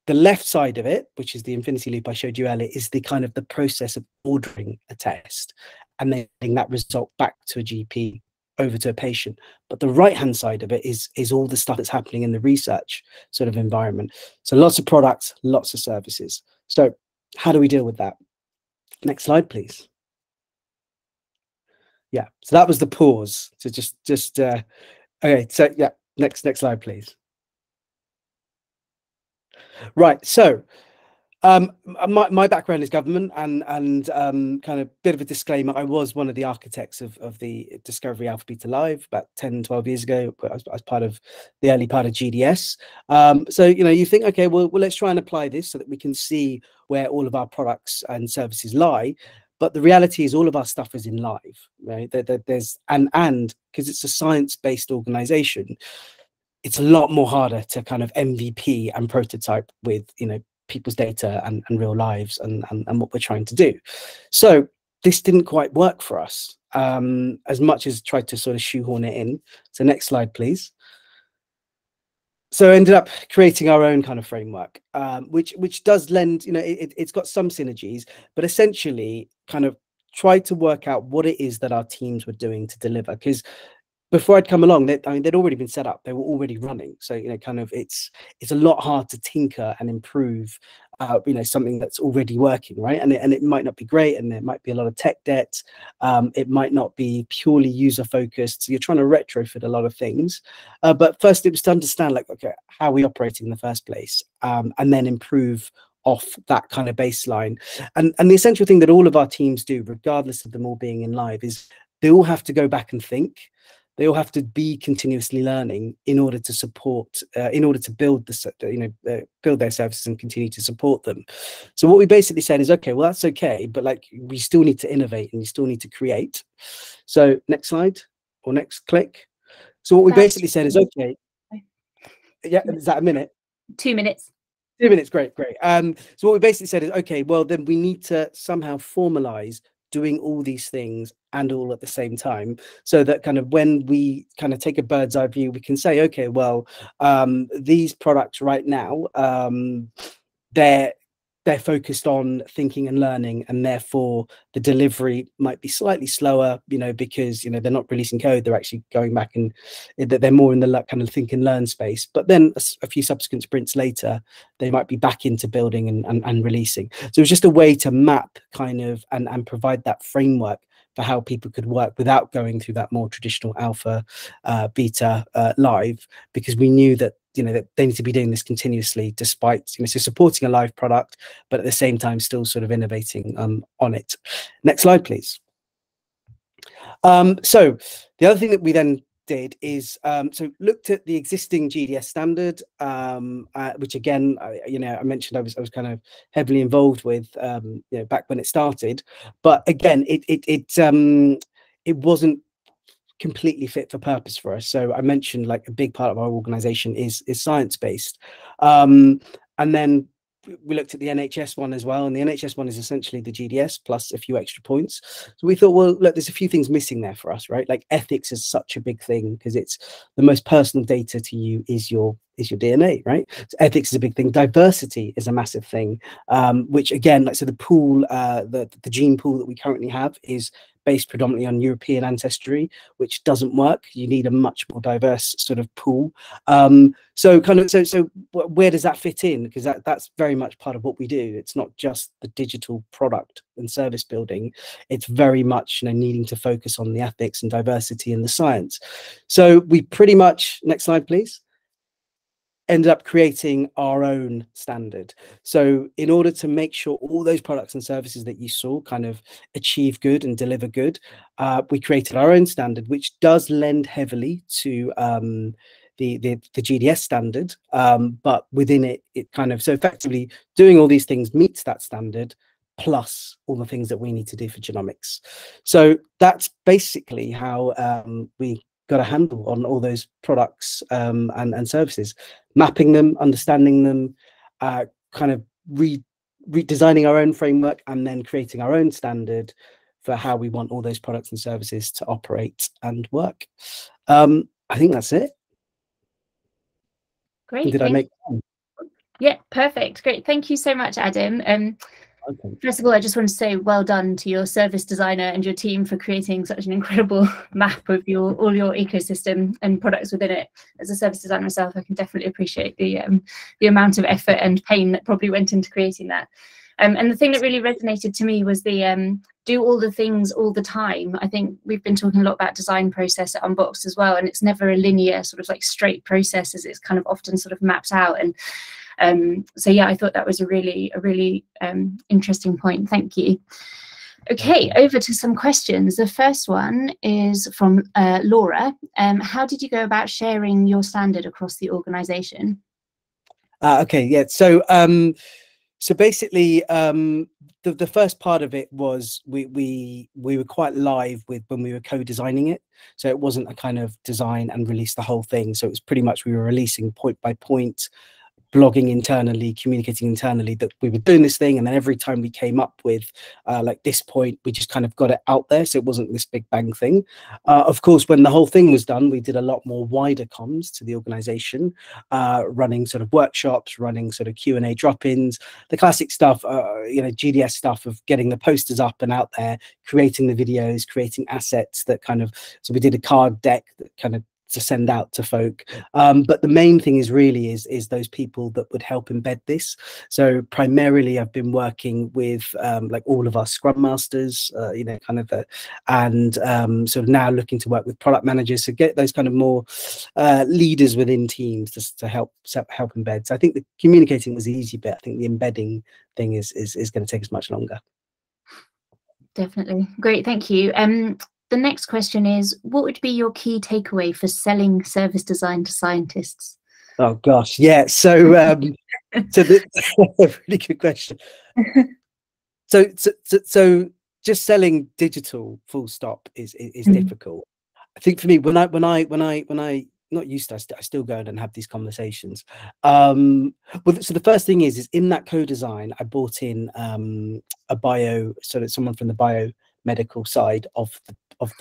the left side of it, which is the infinity loop I showed you earlier, is the kind of the process of ordering a test and then getting that result back to a GP over to a patient. But the right hand side of it is all the stuff that's happening in the research sort of environment. So lots of products, lots of services. So how do we deal with that? Next slide, please. Yeah, so that was the pause. So just okay, so yeah, next slide, please. Right, so my background is government, and kind of bit of a disclaimer, I was one of the architects of the Discovery Alpha Beta Live about 10-12 years ago. As part of the early part of GDS. So you think, okay, well let's try and apply this so that we can see where all of our products and services lie. But the reality is all of our stuff is in live, right? There's and because it's a science-based organization, it's a lot more harder to kind of MVP and prototype with people's data and real lives and what we're trying to do. So this didn't quite work for us, as much as tried to sort of shoehorn it in. So next slide, please. So I ended up creating our own kind of framework, which does lend, it's got some synergies, but essentially kind of tried to work out what it is that our teams were doing to deliver. Because before I'd come along, they'd already been set up. They were already running. So, kind of it's a lot hard to tinker and improve, something that's already working, right? And it might not be great, and there might be a lot of tech debt. It might not be purely user focused. So you're trying to retrofit a lot of things. But first, it was to understand, like, okay, how are we operating in the first place, and then improve off that kind of baseline. And the essential thing that all of our teams do, regardless of them all being in live, is they all have to go back and think. They all have to be continuously learning in order to support, in order to build build their services and continue to support them. So what we basically said is, okay, well, that's okay, but like we still need to innovate and we still need to create. So next slide or next click. So what we basically said is, okay, yeah, is that a minute? 2 minutes. 2 minutes, great. So what we basically said is, okay, well, then we need to somehow formalize doing all these things and all at the same time, so that kind of when we kind of take a bird's eye view, we can say, okay, well, these products right now, they're focused on thinking and learning, and therefore the delivery might be slightly slower, because they're not releasing code, they're actually going back, and they're more in the kind of think and learn space. But then a few subsequent sprints later, they might be back into building and releasing. So it's just a way to map kind of and provide that framework for how people could work without going through that more traditional alpha, beta, live, because we knew that that they need to be doing this continuously, despite so supporting a live product, but at the same time still sort of innovating on it. Next slide, please. So the other thing that we then did is so looked at the existing GDS standard, which again, I mentioned I was kind of heavily involved with back when it started, but again it wasn't completely fit for purpose for us. So I mentioned, like, a big part of our organization is science-based, and then we looked at the NHS one as well, and the NHS one is essentially the GDS plus a few extra points. So we thought, well, look, there's a few things missing there for us, right? Like ethics is such a big thing, because it's the most personal data to you is your is your DNA, right? So ethics is a big thing. Diversity is a massive thing, which again, like, so the pool, the gene pool that we currently have is based predominantly on European ancestry, which doesn't work. You need a much more diverse sort of pool. So where does that fit in? Because that's very much part of what we do. It's not just the digital product and service building. It's very much, you know, needing to focus on the ethics and diversity and the science. So we pretty much, next slide, please, ended up creating our own standard. So in order to make sure all those products and services that you saw kind of achieve good and deliver good, we created our own standard, which does lend heavily to the GDS standard, but within it, it kind of, so effectively doing all these things meets that standard, plus all the things that we need to do for genomics. So that's basically how we got a handle on all those products and services, mapping them, understanding them, kind of redesigning our own framework, and then creating our own standard for how we want all those products and services to operate and work. I think that's it. Great. Did I make sense? Yeah, perfect. Great. Thank you so much, Adam. Okay. First of all, I just want to say well done to your service designer and your team for creating such an incredible map of all your ecosystem and products within it. As a service designer myself, I can definitely appreciate the amount of effort and pain that probably went into creating that. And the thing that really resonated to me was the do all the things all the time. I think we've been talking a lot about design process at Unboxed as well, and it's never a linear sort of like straight process, as it's kind of often sort of mapped out. And so yeah, I thought that was a really interesting point. Thank you. Okay, over to some questions. The first one is from Laura. How did you go about sharing your standard across the organisation? Okay, yeah. So basically, the first part of it was we were quite live with when we were co-designing it. So it wasn't a kind of design and release the whole thing. So it was pretty much we were releasing point by point, blogging internally, communicating internally that we were doing this thing, and then every time we came up with like this point, we just kind of got it out there, so it wasn't this big bang thing. Of course, when the whole thing was done, we did a lot more wider comms to the organization, running sort of workshops, running sort of Q&A drop-ins, the classic stuff, you know, GDS stuff of getting the posters up and out there, creating the videos, creating assets that kind of, so we did a card deck that kind of to send out to folk, but the main thing is really is those people that would help embed this. So primarily I've been working with like all of our scrum masters, you know, kind of and sort of now looking to work with product managers to get those kind of more leaders within teams to help embed. So I think the communicating was the easy bit. I think the embedding thing is going to take us much longer. Definitely. Great, thank you. The next question is, what would be your key takeaway for selling service design to scientists? Oh gosh, yeah. So, so that's a really good question. So just selling digital, full stop, is difficult. I think for me, when I not used to, I still go and have these conversations. Well, so the first thing is in that co-design, I brought in a bio, so that someone from the biomedical side of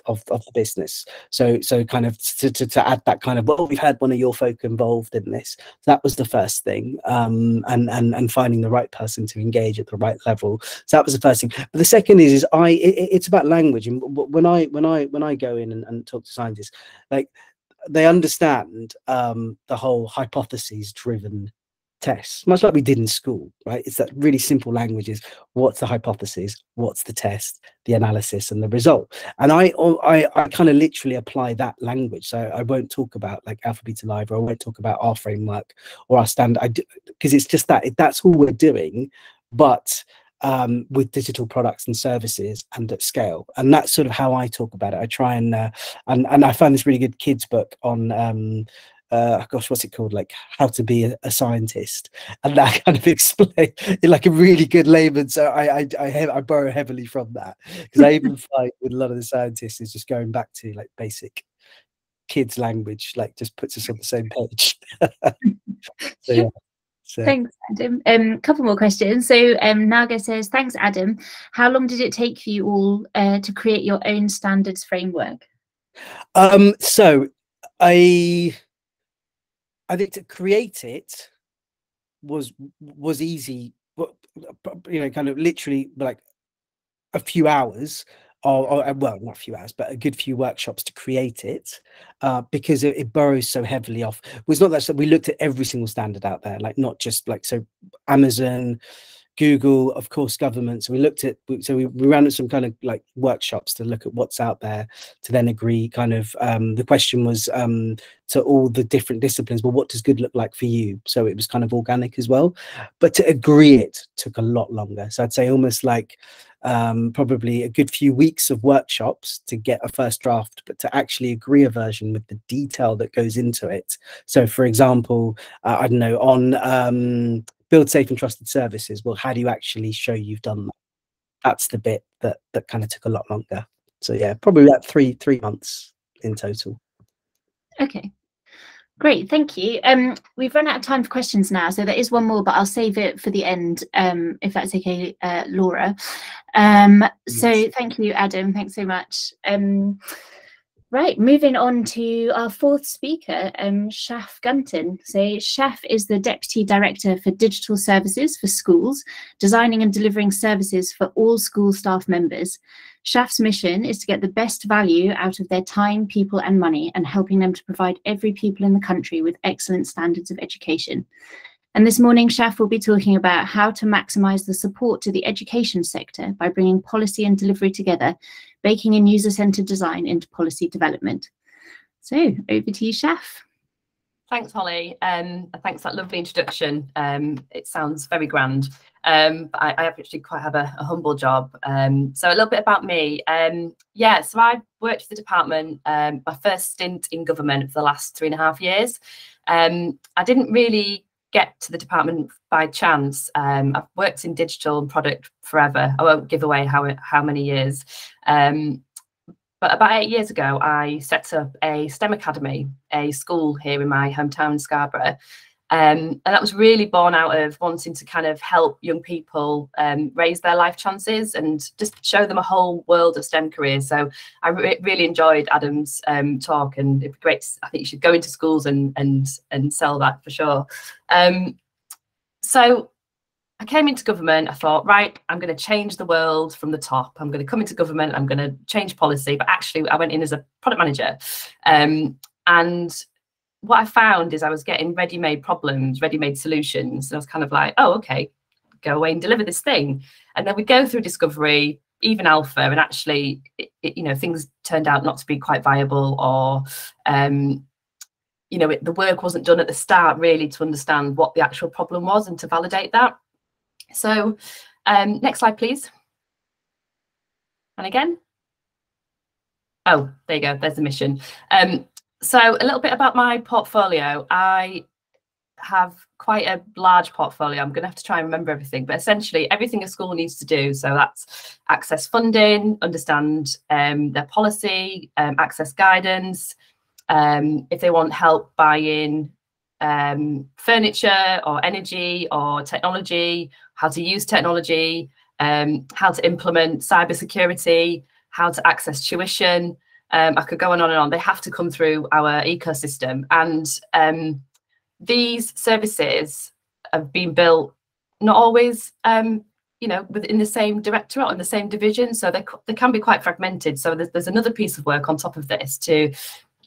the business, so kind of to add that kind of, well, we've had one of your folk involved in this. So that was the first thing, and finding the right person to engage at the right level. So that was the first thing. But the second is it's about language. And when I go in and talk to scientists, like, they understand the whole hypotheses driven tests, much like we did in school, right? It's that really simple language is what's the hypothesis, what's the test, the analysis, and the result. And I kind of literally apply that language. So I won't talk about like alpha beta live, or I won't talk about our framework or our standard, because it's just that's all we're doing, but with digital products and services and at scale. And that's sort of how I talk about it. I try and I found this really good kids book on gosh, what's it called? Like how to be a scientist, and that kind of explain in like a really good layman. So I borrow heavily from that, because I even find with a lot of the scientists is just going back to like basic kids language, like just puts us on the same page. So yeah. So. Thanks, Adam. Couple more questions. So Naga says, thanks, Adam. How long did it take for you all to create your own standards framework? So I I think to create it was easy, you know, kind of literally like a few hours, or well, not a few hours, but a good few workshops to create it, because it burrows so heavily off. It was not that, so we looked at every single standard out there, like not just like, so Amazon, Google, of course, government. So we looked at, so we ran some kind of like workshops to look at what's out there, to then agree kind of, the question was to all the different disciplines, well, what does good look like for you? So it was kind of organic as well, but to agree it took a lot longer. So I'd say almost like probably a good few weeks of workshops to get a first draft, but to actually agree a version with the detail that goes into it. So for example, I don't know, on build safe and trusted services, well, how do you actually show you've done that? That's the bit that kind of took a lot longer. So yeah, probably about three months in total. Okay, great, thank you. We've run out of time for questions now, so there is one more, but I'll save it for the end, if that's okay, Laura. So thank you, Adam, thanks so much. Right, moving on to our fourth speaker, Shaf Gunton. So Shaf is the Deputy Director for Digital Services for Schools, designing and delivering services for all school staff members. Shaf's mission is to get the best value out of their time, people and money, and helping them to provide every pupil in the country with excellent standards of education. And this morning, Shaf will be talking about how to maximise the support to the education sector by bringing policy and delivery together, baking in user-centred design into policy development. So over to you, Shaf. Thanks, Holly. Thanks for that lovely introduction. It sounds very grand. I actually quite have a humble job. So a little bit about me. Yeah, so I've worked for the department, my first stint in government for the last 3.5 years. I didn't really get to the department by chance. I've worked in digital and product forever. I won't give away how many years. But about 8 years ago, I set up a STEM academy, a school here in my hometown, Scarborough. And that was really born out of wanting to kind of help young people raise their life chances and just show them a whole world of STEM careers. So I really enjoyed Adam's talk, and it'd be great. I think you should go into schools and sell that for sure. So I came into government, I thought, right, I'm going to change the world from the top. I'm going to come into government, I'm going to change policy. But actually, I went in as a product manager. And what I found is I was getting ready-made problems, ready-made solutions. And I was kind of like, oh, okay, go away and deliver this thing. And then we go through discovery, even alpha, and actually, you know, things turned out not to be quite viable, or, you know, the work wasn't done at the start really to understand what the actual problem was and to validate that. So next slide, please. And again. Oh, there you go. There's the mission. So a little bit about my portfolio. I have quite a large portfolio. I'm going to have to try and remember everything, but essentially everything a school needs to do. So that's access funding, understand their policy, access guidance. If they want help buying furniture or energy or technology, how to use technology, how to implement cybersecurity, how to access tuition. I could go on and on. They have to come through our ecosystem. And these services have been built not always, you know, within the same directorate or in the same division. So they can be quite fragmented. So there's another piece of work on top of this to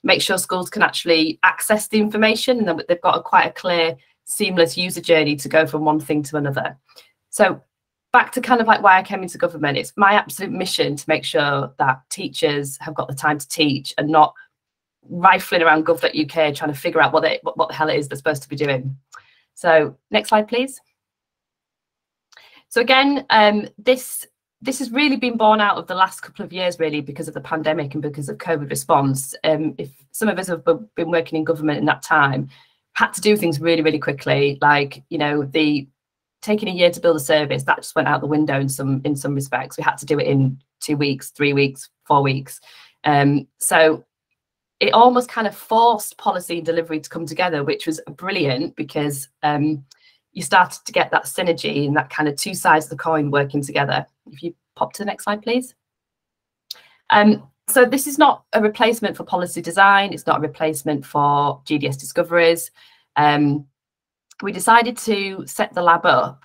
make sure schools can actually access the information, and then they've got quite a clear, seamless user journey to go from one thing to another. So back to kind of like why I came into government, it's my absolute mission to make sure that teachers have got the time to teach and not rifling around gov.uk trying to figure out what the hell it is they're supposed to be doing. So next slide, please. So again, this has really been born out of the last couple of years, really, because of the pandemic and because of COVID response. If some of us have been working in government in that time, had to do things really, really quickly, like, you know, taking a year to build a service, that just went out the window in some respects. We had to do it in 2 weeks, 3 weeks, 4 weeks. So it almost kind of forced policy and delivery to come together, which was brilliant, because you started to get that synergy and that kind of two sides of the coin working together. If you pop to the next slide, please. So this is not a replacement for policy design. It's not a replacement for GDS discoveries. we decided to set the lab up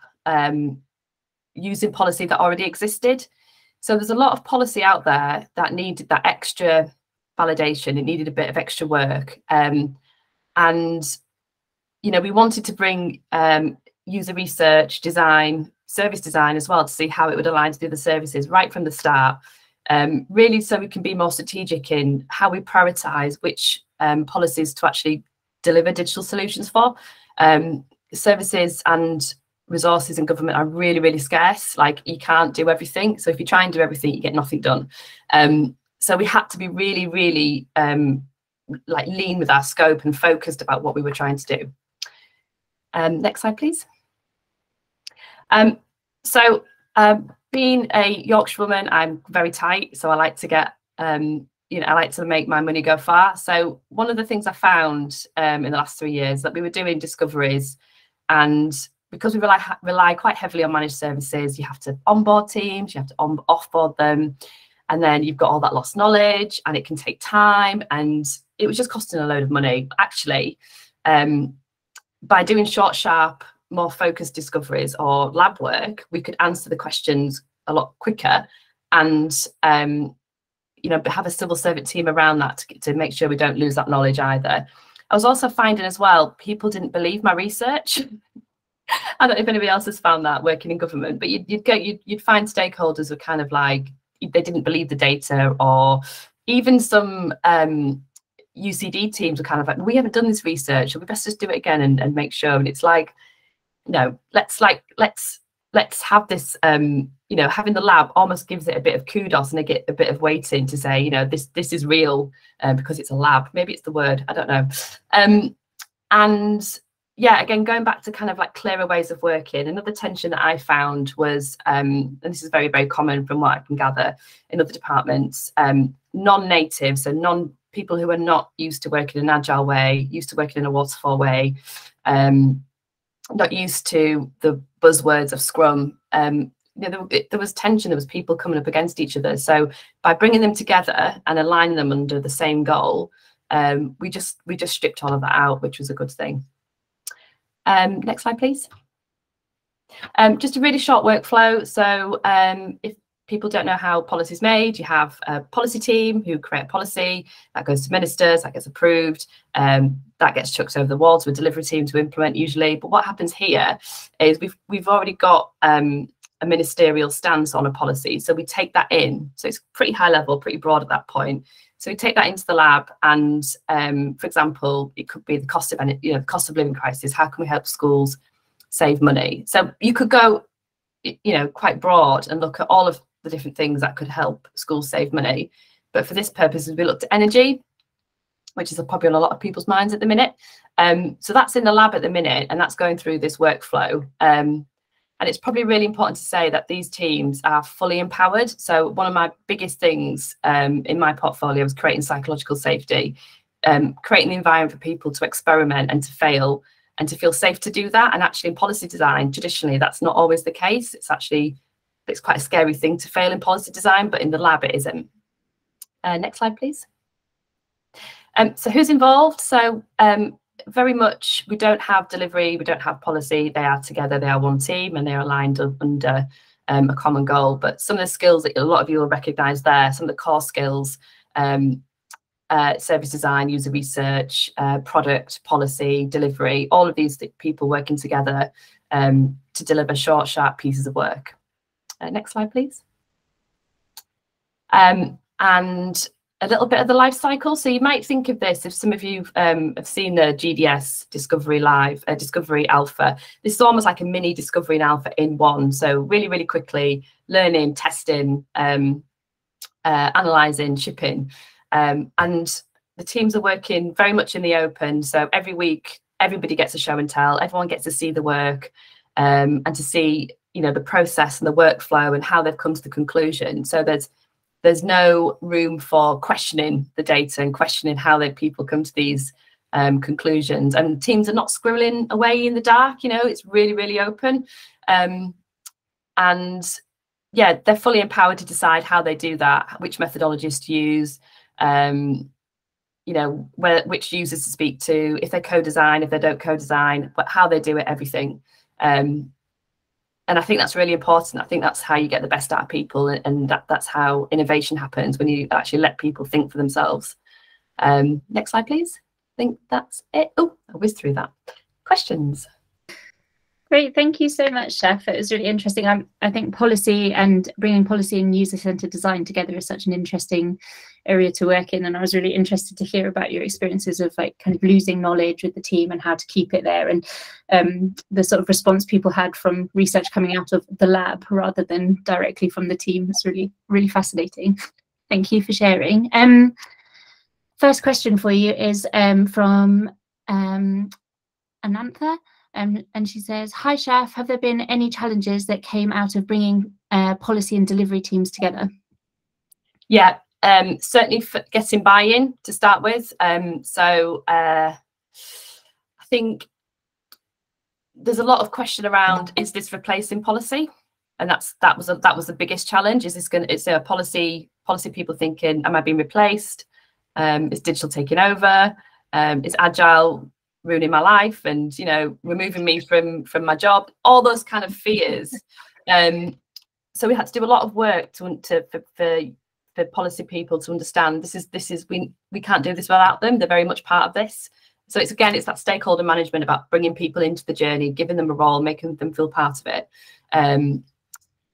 using policy that already existed. So there's a lot of policy out there that needed that extra validation. It needed a bit of extra work. And, you know, we wanted to bring user research, design, service design as well to see how it would align to the other services right from the start. Really, so we can be more strategic in how we prioritize which policies to actually deliver digital solutions for. Services and resources in government are really, really scarce. Like, you can't do everything. So if you try and do everything, you get nothing done. So we had to be really, really like lean with our scope and focused about what we were trying to do. Next slide, please. Being a Yorkshire woman, I'm very tight. So I like to get, you know, I like to make my money go far. So one of the things I found in the last 3 years that we were doing discoveries, and because we rely quite heavily on managed services, you have to onboard teams, you have to offboard them, and then you've got all that lost knowledge, and it can take time, and it was just costing a load of money. Actually, by doing short, sharp, more focused discoveries or lab work, we could answer the questions a lot quicker, and you know, have a civil servant team around that to make sure we don't lose that knowledge either. I was also finding as well, people didn't believe my research. I don't know if anybody else has found that working in government, but you'd find stakeholders were kind of like, they didn't believe the data, or even some UCD teams were kind of like, we haven't done this research, so we best just do it again and make sure. And it's like, no, let's have this, you know, having the lab almost gives it a bit of kudos and a bit of weighting to say, you know, this is real because it's a lab. Maybe it's the word, I don't know. And yeah, again, going back to kind of like clearer ways of working, another tension that I found was, and this is very, very common from what I can gather in other departments, non-native, so people who are not used to working in an agile way, used to working in a waterfall way, not used to the buzzwords of Scrum. You know, there was tension, there was people coming up against each other. So by bringing them together and aligning them under the same goal, we just stripped all of that out, which was a good thing. Next slide, please. Just a really short workflow. So if people don't know how policy is made, you have a policy team who create policy, that goes to ministers, that gets approved, that gets chucked over the wall to a delivery team to implement usually. But what happens here is we've already got a ministerial stance on a policy. So we take that in. So it's pretty high level, pretty broad at that point. So we take that into the lab, and for example, it could be the cost of, you know, the cost of living crisis. How can we help schools save money? So you could go, you know, quite broad and look at all of the different things that could help schools save money. But for this purpose, we looked at energy, which is probably on a lot of people's minds at the minute. So that's in the lab at the minute, and that's going through this workflow. And it's probably really important to say that these teams are fully empowered. So one of my biggest things in my portfolio was creating psychological safety, creating the environment for people to experiment and to fail and to feel safe to do that. And actually in policy design, traditionally, that's not always the case. It's quite a scary thing to fail in policy design, but in the lab it isn't. Next slide, please. So who's involved? So very much, we don't have delivery, we don't have policy. They are together, they are one team, and they're aligned under a common goal. But some of the skills that a lot of you will recognise there, some of the core skills, service design, user research, product, policy, delivery, all of these people working together to deliver short, sharp pieces of work. Next slide, please. And a little bit of the life cycle. So you might think of this, if some of you have seen the GDS Discovery Live, Discovery Alpha, this is almost like a mini Discovery and Alpha in one. So really, really quickly, learning, testing, analysing, shipping. And the teams are working very much in the open. So every week, everybody gets a show and tell, everyone gets to see the work and to see, you know, the process and the workflow and how they've come to the conclusion. So there's no room for questioning the data and questioning how people come to these conclusions. And teams are not squirreling away in the dark, you know, it's really, really open. And yeah, they're fully empowered to decide how they do that, which methodologies to use, you you know, which users to speak to, if they co-design, if they don't co-design, but how they do it, everything. And I think that's really important. I think that's how you get the best out of people, and that's how innovation happens, when you actually let people think for themselves. Next slide, please. I think that's it. Oh, I whizzed through that. Questions? Great, thank you so much, Chef. It was really interesting. I think policy and bringing policy and user-centered design together is such an interesting area to work in, and I was really interested to hear about your experiences of like kind of losing knowledge with the team and how to keep it there, and the sort of response people had from research coming out of the lab rather than directly from the team. It's really, really fascinating. Thank you for sharing. First question for you is from Anantha. And she says, hi, Chef, have there been any challenges that came out of bringing policy and delivery teams together? Yeah, certainly for getting buy-in to start with. So I think there's a lot of question around, is this replacing policy? And that was the biggest challenge. Is a policy people thinking, am I being replaced? Is digital taking over? Is agile ruining my life and, you know, removing me from my job? All those kind of fears. So we had to do a lot of work for policy people to understand we can't do this without them. They're very much part of this. So it's that stakeholder management about bringing people into the journey, giving them a role, making them feel part of it.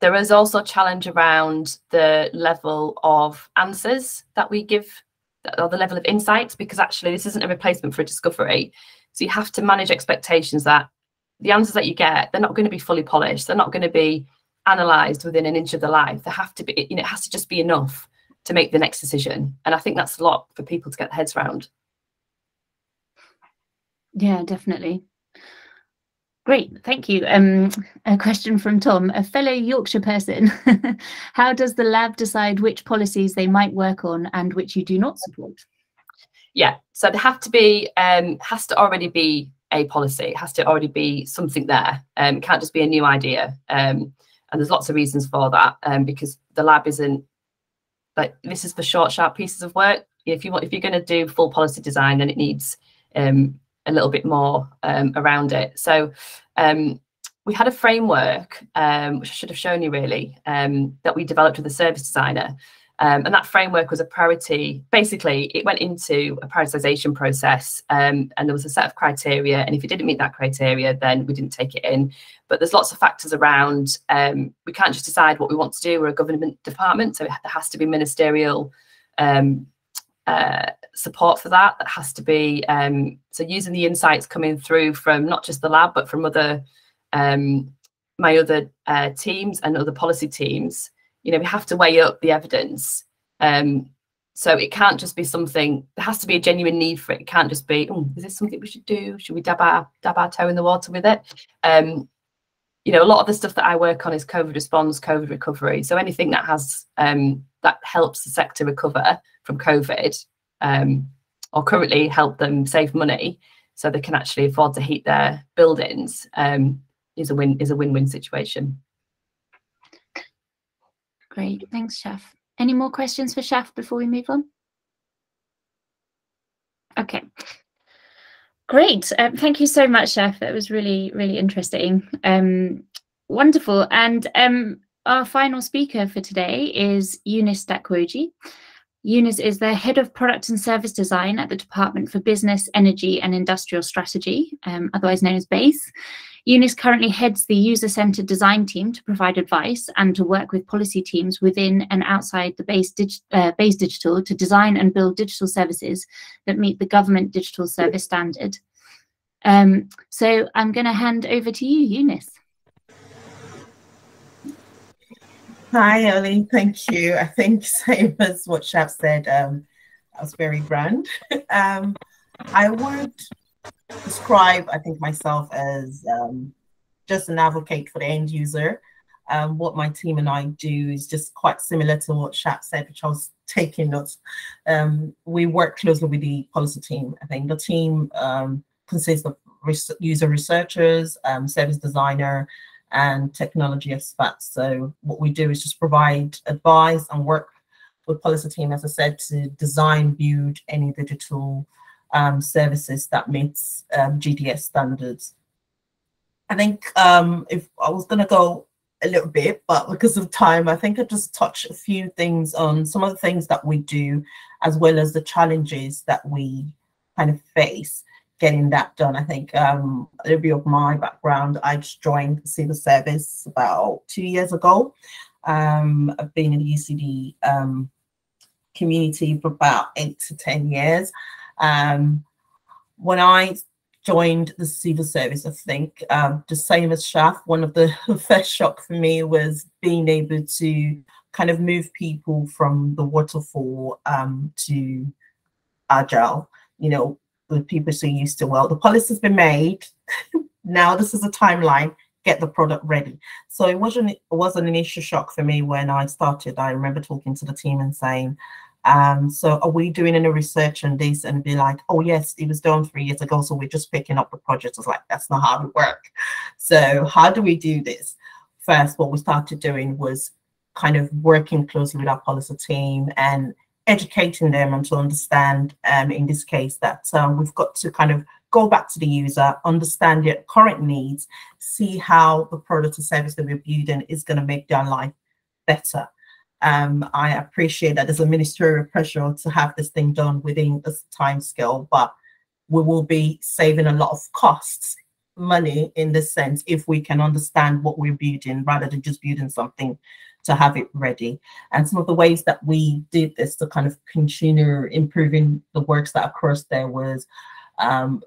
There is also a challenge around the level of answers that we give, or the level of insights, because actually this isn't a replacement for a discovery. So you have to manage expectations that the answers that you get, they're not going to be fully polished. They're not going to be analysed within an inch of their life. They have to be, you know, it has to just be enough to make the next decision. And I think that's a lot for people to get their heads around. Yeah, definitely. Great, thank you. A question from Tom, a fellow Yorkshire person. How does the lab decide which policies they might work on and which you do not support? Yeah, so there have to be, has to already be a policy. It has to already be something there. It can't just be a new idea. And there's lots of reasons for that, because the lab isn't, like, this is for short, sharp pieces of work. If you're going to do full policy design, then it needs a little bit more around it. So we had a framework, which I should have shown you really, that we developed with a service designer. And that framework was a priority. Basically, it went into a prioritization process, and there was a set of criteria. And if you didn't meet that criteria, then we didn't take it in. But there's lots of factors around. We can't just decide what we want to do. We're a government department, so there has to be ministerial support for that. That has to be, so using the insights coming through from not just the lab, but from other my other teams and other policy teams. You know, we have to weigh up the evidence. So it can't just be something, there has to be a genuine need for it. It can't just be, oh, is this something we should do? Should we dab our toe in the water with it? You know, a lot of the stuff that I work on is COVID response, COVID recovery. So anything that has, that helps the sector recover from COVID, or currently help them save money so they can actually afford to heat their buildings, is a win-win situation. Great, thanks, Chef. Any more questions for Chef before we move on? Okay, great. Thank you so much, Chef. That was really, really interesting. Wonderful. And our final speaker for today is Eunice Dakwoji. Eunice is the Head of Product and Service Design at the Department for Business, Energy and Industrial Strategy, otherwise known as BASE. Eunice currently heads the user-centered design team to provide advice and to work with policy teams within and outside the BASE Digital to design and build digital services that meet the government digital service standard. So I'm going to hand over to you, Eunice. Hi, Ellie. Thank you. I think same as what Chef said, that was very grand. I would describe, I think, myself as just an advocate for the end user. What my team and I do is just quite similar to what Chef said, which I was taking notes. We work closely with the policy team. I think the team consists of user researchers, service designer, and technology experts. So what we do is just provide advice and work with policy team, as I said, to design, build any digital services that meets GDS standards. I think if I was going to go a little bit, but because of time, I think I just touch a few things on some of the things that we do, as well as the challenges that we kind of face getting that done. I think a little bit of my background, I just joined the civil service about 2 years ago. I've been in the UCD community for about 8 to 10 years. When I joined the civil service, I think the same as Shaf, one of the first shock for me was being able to kind of move people from the waterfall to agile. You know, the people so used to, well, the policy's been made, now this is a timeline, get the product ready. So it wasn't an initial shock for me when I started. I remember talking to the team and saying, so are we doing any research on this? And be like, oh yes, it was done 3 years ago, so we're just picking up the project. I was like, that's not how it works. So how do we do this? First, what we started doing was kind of working closely with our policy team and educating them and to understand, in this case, that we've got to kind of go back to the user, understand their current needs, see how the product or service that we're building is going to make their life better. I appreciate that there's a ministerial pressure to have this thing done within this time scale, but we will be saving a lot of costs, money in this sense, if we can understand what we're building rather than just building something to have it ready. And some of the ways that we did this to kind of continue improving the works that across there was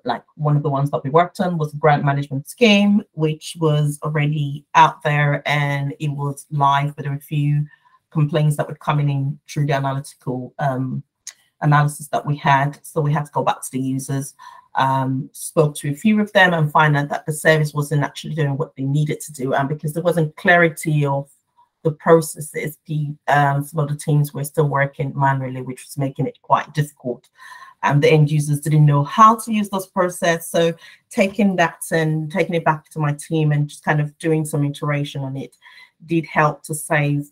like one of the ones that we worked on was a grant management scheme, which was already out there and it was live, but there were a few complaints that were coming in through the analytical analysis that we had. So we had to go back to the users, spoke to a few of them and find out that the service wasn't actually doing what they needed to do. And because there wasn't clarity of the processes, some of the teams were still working manually, which was making it quite difficult. The end users didn't know how to use those processes. So taking that and taking it back to my team and just kind of doing some iteration on it did help to save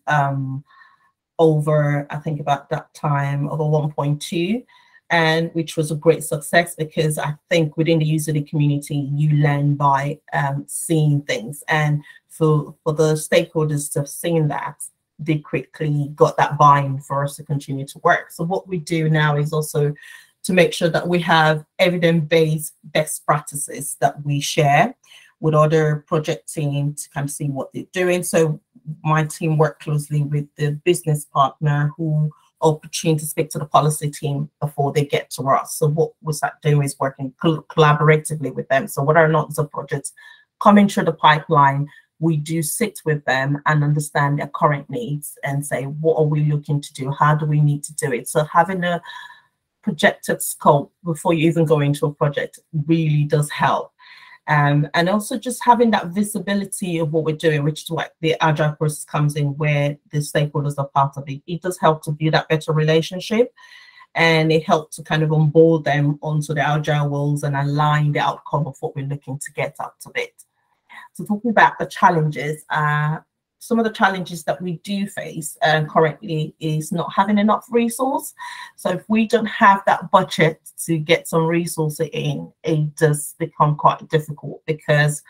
over, I think about that time, over 1.2, and which was a great success because I think within the user community, you learn by seeing things. And for the stakeholders to have seen that, they quickly got that buy-in for us to continue to work. So what we do now is also to make sure that we have evidence-based best practices that we share with other project teams to kind of see what they're doing. So my team worked closely with the business partner who opportunity to speak to the policy team before they get to us. So what we start doing is working collaboratively with them. So whether or not it's a project coming through the pipeline, we do sit with them and understand their current needs and say, what are we looking to do? How do we need to do it? So having a projected scope before you even go into a project really does help. And also just having that visibility of what we're doing, which is what the agile process comes in, where the stakeholders are part of it. It does help to build that better relationship, and it helps to kind of onboard them onto the agile roles and align the outcome of what we're looking to get out of it. So talking about the challenges, some of the challenges that we do face currently is not having enough resource. So if we don't have that budget to get some resources in, it does become quite difficult because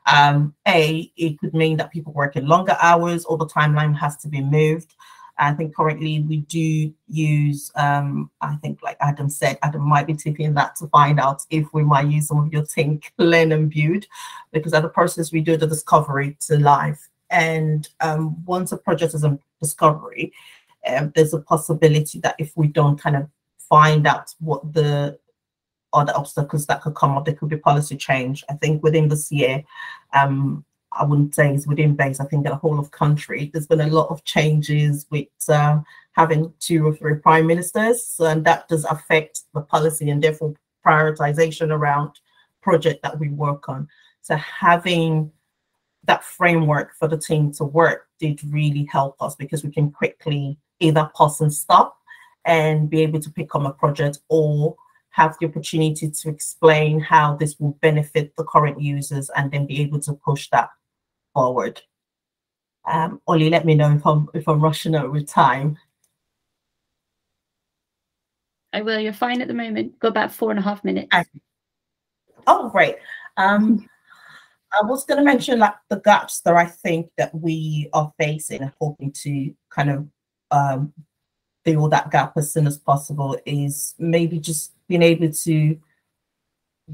it could mean that people work in longer hours or the timeline has to be moved. I think currently we do use, I think like Adam said, Adam might be taking that to find out if we might use some of your think, learn and build, because at the process we do the discovery to live. And once a project is in discovery, there's a possibility that if we don't kind of find out what the other obstacles that could come up, there could be policy change. I think within this year, I wouldn't say it's within base, I think in the whole of country, there's been a lot of changes with having 2 or 3 prime ministers. So, and that does affect the policy and therefore prioritization around project that we work on. So having that framework for the team to work did really help us because we can quickly either pause and stop and be able to pick up a project or have the opportunity to explain how this will benefit the current users and then be able to push that forward. Ollie, let me know if I'm rushing out with time. I will. You're fine at the moment. Got about 4.5 minutes. Oh, great. I was going to mention like the gaps that I think that we are facing and hoping to kind of fill that gap as soon as possible is maybe just being able to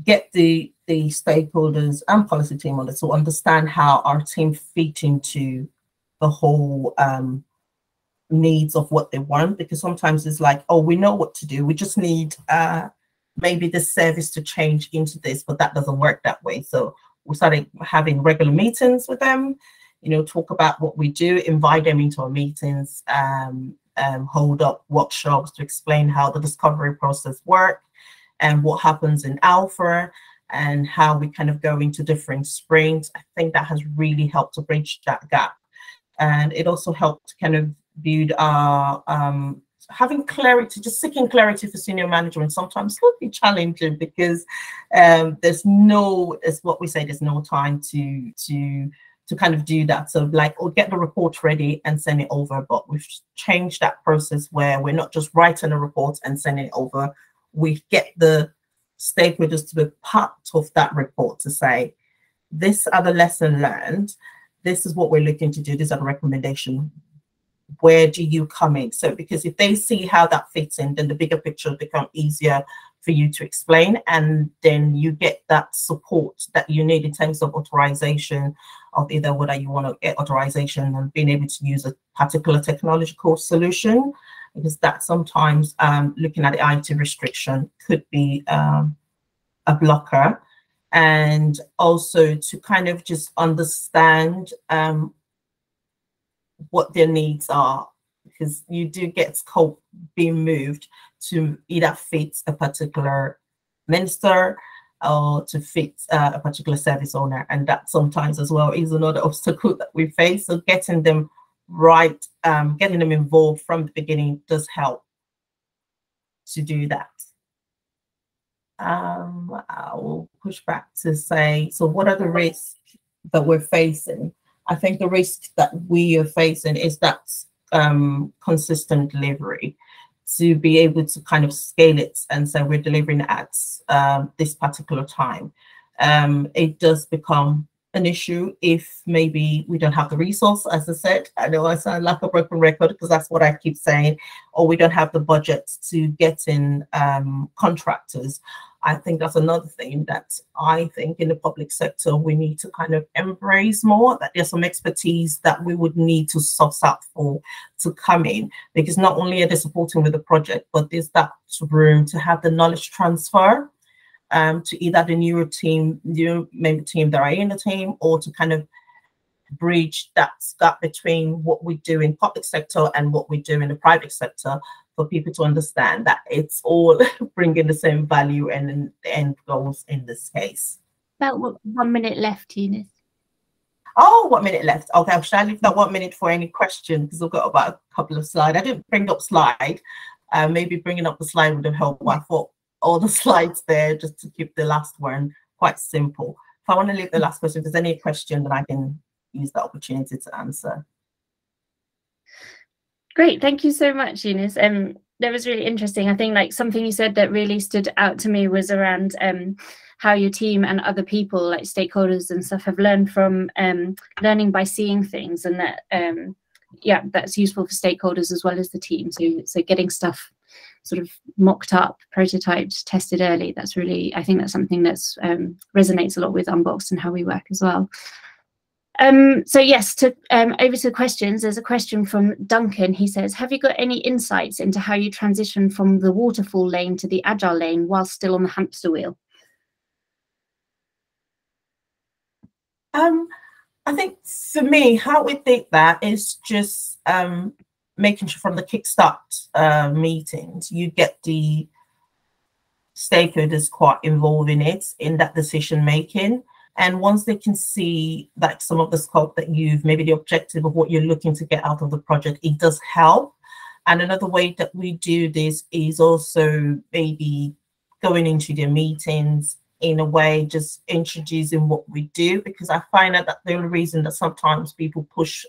get the stakeholders and policy team on it to understand how our team fit into the whole needs of what they want, because sometimes it's like, oh, we know what to do, we just need maybe the service to change into this, but that doesn't work that way. So we started having regular meetings with them, you know, talk about what we do, invite them into our meetings, hold up workshops to explain how the discovery process works and what happens in alpha and how we kind of go into different sprints. I think that has really helped to bridge that gap. And it also helped kind of build our having clarity, just seeking clarity for senior management sometimes could be challenging because there's no, it's what we say, there's no time to kind of do that. So like, oh, get the report ready and send it over. But we've changed that process where we're not just writing a report and sending it over. We get the stakeholders to be part of that report to say, this are the lesson learned. This is what we're looking to do. These are the recommendations. Where do you come in? So because if they see how that fits in, then the bigger picture will become easier for you to explain, and then you get that support that you need in terms of authorization of either whether you want to get authorization and being able to use a particular technological solution, because that sometimes looking at the IT restriction could be a blocker. And also to kind of just understand what their needs are, because you do get scope being moved to either fit a particular minister or to fit a particular service owner, and that sometimes as well is another obstacle that we face. So getting them right, getting them involved from the beginning does help to do that. I will push back to say, so what are the risks that we're facing? I think the risk that we are facing is that consistent delivery, to be able to kind of scale it and say we're delivering at this particular time. It does become an issue if maybe we don't have the resource, as I said. I know I sound like a broken record because that's what I keep saying, or we don't have the budget to get in contractors. I think that's another thing that I think in the public sector we need to kind of embrace more, that there's some expertise that we would need to source out for to come in, because not only are they supporting with the project, but there's that room to have the knowledge transfer to either the new member team that are in the team, or to kind of bridge that gap between what we do in public sector and what we do in the private sector, for people to understand that it's all bringing the same value and the end goals in this case. About 1 minute left, Eunice. Oh, 1 minute left. Okay, shall I leave that 1 minute for any question? Because I've got about a couple of slides. I didn't bring up slide. Maybe bringing up the slide would have helped. I thought all the slides there just to keep the last one quite simple. If I want to leave the last question, if there's any question, then I can use the opportunity to answer. Great, thank you so much, Eunice. That was really interesting. I think like something you said that really stood out to me was around how your team and other people, like stakeholders and stuff, have learned from learning by seeing things, and that yeah, that's useful for stakeholders as well as the team. So getting stuff sort of mocked up, prototyped, tested early. That's really, I think that's something that's resonates a lot with Unboxed and how we work as well. So yes, over to questions. There's a question from Duncan. He says, have you got any insights into how you transition from the waterfall lane to the agile lane while still on the hamster wheel? I think for me, how we think that is just making sure from the kickstart meetings, you get the stakeholders quite involved in it, in that decision making. And once they can see that some of the scope that you've, maybe the objective of what you're looking to get out of the project, it does help. And another way that we do this is also maybe going into the meetings in a way, just introducing what we do, because I find that the only reason that sometimes people push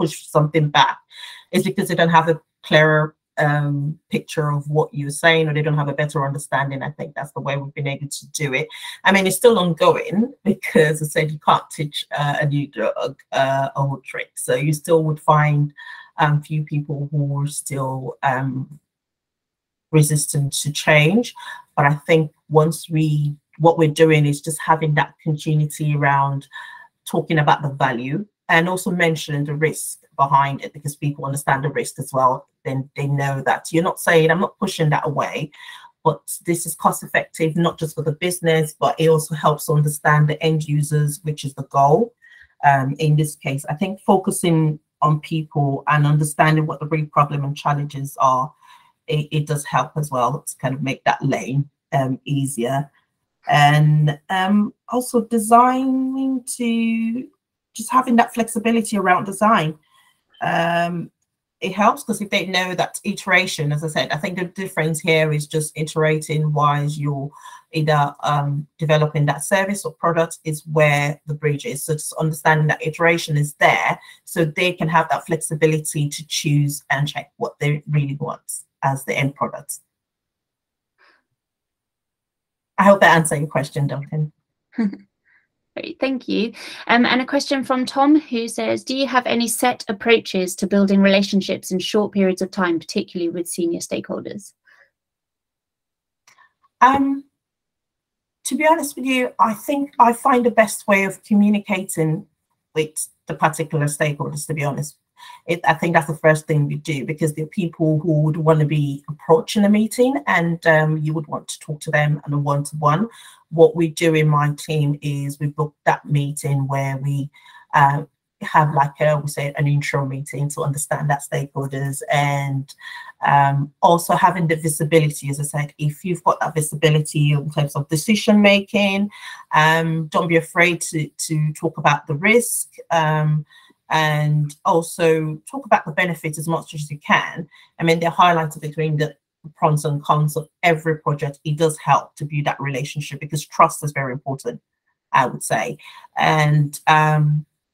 something back is because they don't have a clearer picture of what you're saying, or they don't have a better understanding. I think that's the way we've been able to do it. I mean, it's still ongoing because I said you can't teach a new drug a whole trick. So you still would find few people who are still resistant to change. But I think what we're doing is just having that continuity around talking about the value and also mentioning the risk behind it, because people understand the risk as well. Then they know that you're not saying, I'm not pushing that away, but this is cost effective, not just for the business, but it also helps understand the end users, which is the goal. In this case, I think focusing on people and understanding what the real problem and challenges are, it does help as well to kind of make that lane easier. And also designing to just having that flexibility around design. It helps because if they know that iteration, as I said, I think the difference here is just iterating while you're either developing that service or product is where the bridge is. So just understanding that iteration is there so they can have that flexibility to choose and check what they really want as the end product. I hope that answered your question, Duncan. Great, thank you. And a question from Tom, who says, do you have any set approaches to building relationships in short periods of time, particularly with senior stakeholders? To be honest with you, I think I find the best way of communicating with the particular stakeholders, to be honest. I think that's the first thing we do, because there are people who would want to be approaching a meeting and you would want to talk to them on a one-to-one. What we do in my team is we book that meeting where we have like we say an intro meeting to understand that stakeholders, and also having the visibility. As I said, if you've got that visibility in terms of decision making, don't be afraid to talk about the risk, and also talk about the benefits as much as you can. I mean, they're highlighted between the pros and cons of every project. It does help to build that relationship because trust is very important, I would say. And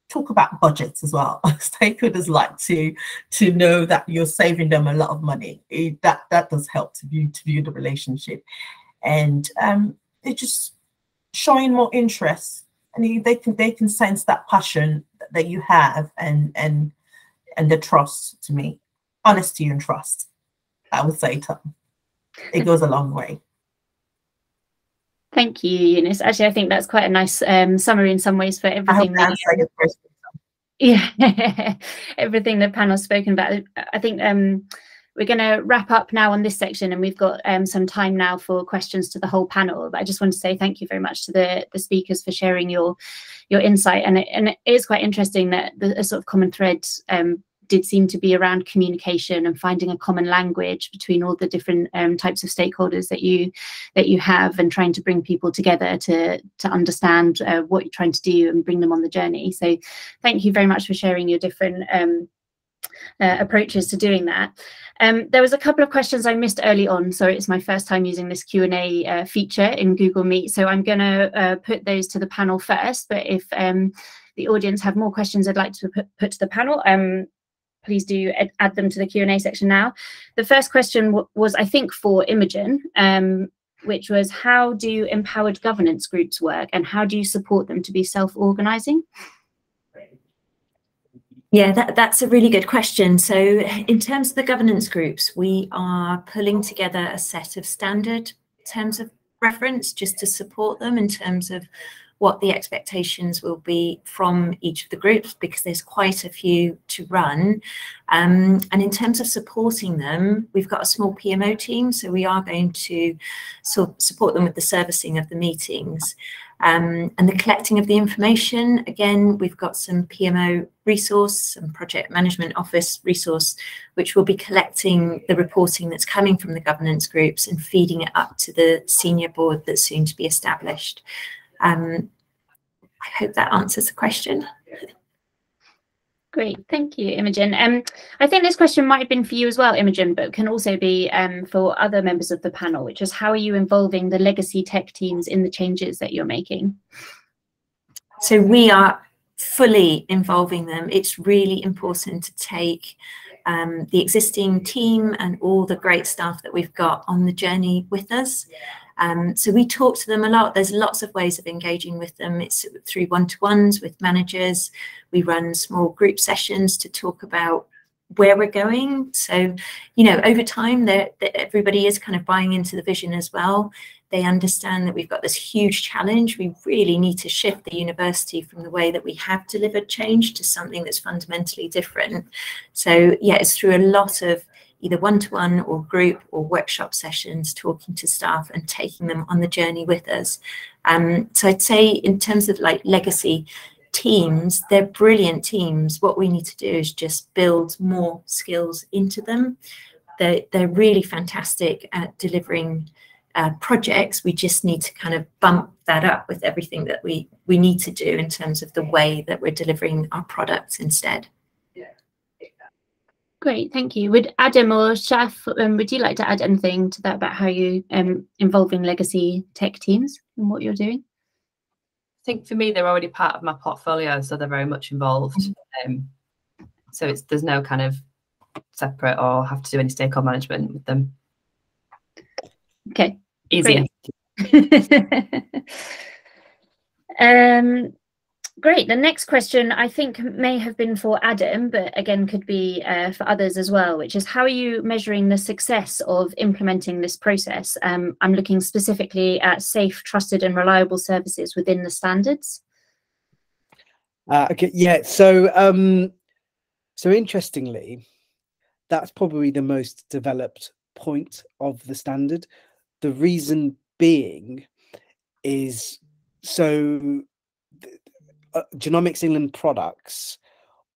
talk about budgets as well. Stakeholders like to know that you're saving them a lot of money. That does help to build the relationship. And it's just showing more interest. And they can sense that passion that you have and the trust. To me, honesty and trust, I would say, Tom. It goes a long way. Thank you, Eunice. Actually, I think that's quite a nice summary in some ways for everything. Yeah, everything the panel's spoken about. I think we're going to wrap up now on this section, and we've got some time now for questions to the whole panel. But I just want to say thank you very much to the speakers for sharing your insight. And it is quite interesting that the sort of common thread did seem to be around communication and finding a common language between all the different types of stakeholders that you have, and trying to bring people together to understand what you're trying to do and bring them on the journey. So thank you very much for sharing your different approaches to doing that. There was a couple of questions I missed early on. Sorry, it's my first time using this Q&A feature in Google Meet, so I'm going to put those to the panel first. But if the audience have more questions I'd like to put to the panel, please do add them to the Q&A section now. The first question was, I think, for Imogen, which was, how do empowered governance groups work, and how do you support them to be self-organising? Yeah, that's a really good question. So in terms of the governance groups, we are pulling together a set of standard terms of reference just to support them in terms of what the expectations will be from each of the groups, because there's quite a few to run. And in terms of supporting them, we've got a small PMO team, so we are going to support them with the servicing of the meetings. And the collecting of the information, again, we've got some PMO resource, some project management office resource, which will be collecting the reporting that's coming from the governance groups and feeding it up to the senior board that's soon to be established. I hope that answers the question. Great, thank you, Imogen. I think this question might have been for you as well, Imogen, but can also be for other members of the panel, which is, how are you involving the legacy tech teams in the changes that you're making? So we are fully involving them. It's really important to take the existing team and all the great staff that we've got on the journey with us. So we talk to them a lot. There's lots of ways of engaging with them. It's through one-to-ones with managers. We run small group sessions to talk about where we're going. So, you know, over time, everybody is kind of buying into the vision as well. They understand that we've got this huge challenge. We really need to shift the university from the way that we have delivered change to something that's fundamentally different. So, yeah, it's through a lot of either one-to-one or group or workshop sessions, talking to staff and taking them on the journey with us. So I'd say in terms of like legacy teams, they're brilliant teams. What we need to do is just build more skills into them. They're really fantastic at delivering projects. We just need to kind of bump that up with everything that we need to do in terms of the way that we're delivering our products instead. Great, thank you. Would Adam or Shaf, would you like to add anything to that about how you involving legacy tech teams and what you're doing? I think for me, they're already part of my portfolio, so they're very much involved. So there's no kind of separate or have to do any stakeholder management with them. Okay, easier. Great. The next question I think may have been for Adam, but again could be for others as well, which is how are you measuring the success of implementing this process? I'm looking specifically at safe, trusted and reliable services within the standards. Okay, yeah. So so interestingly, that's probably the most developed point of the standard. The reason being is so Genomics England products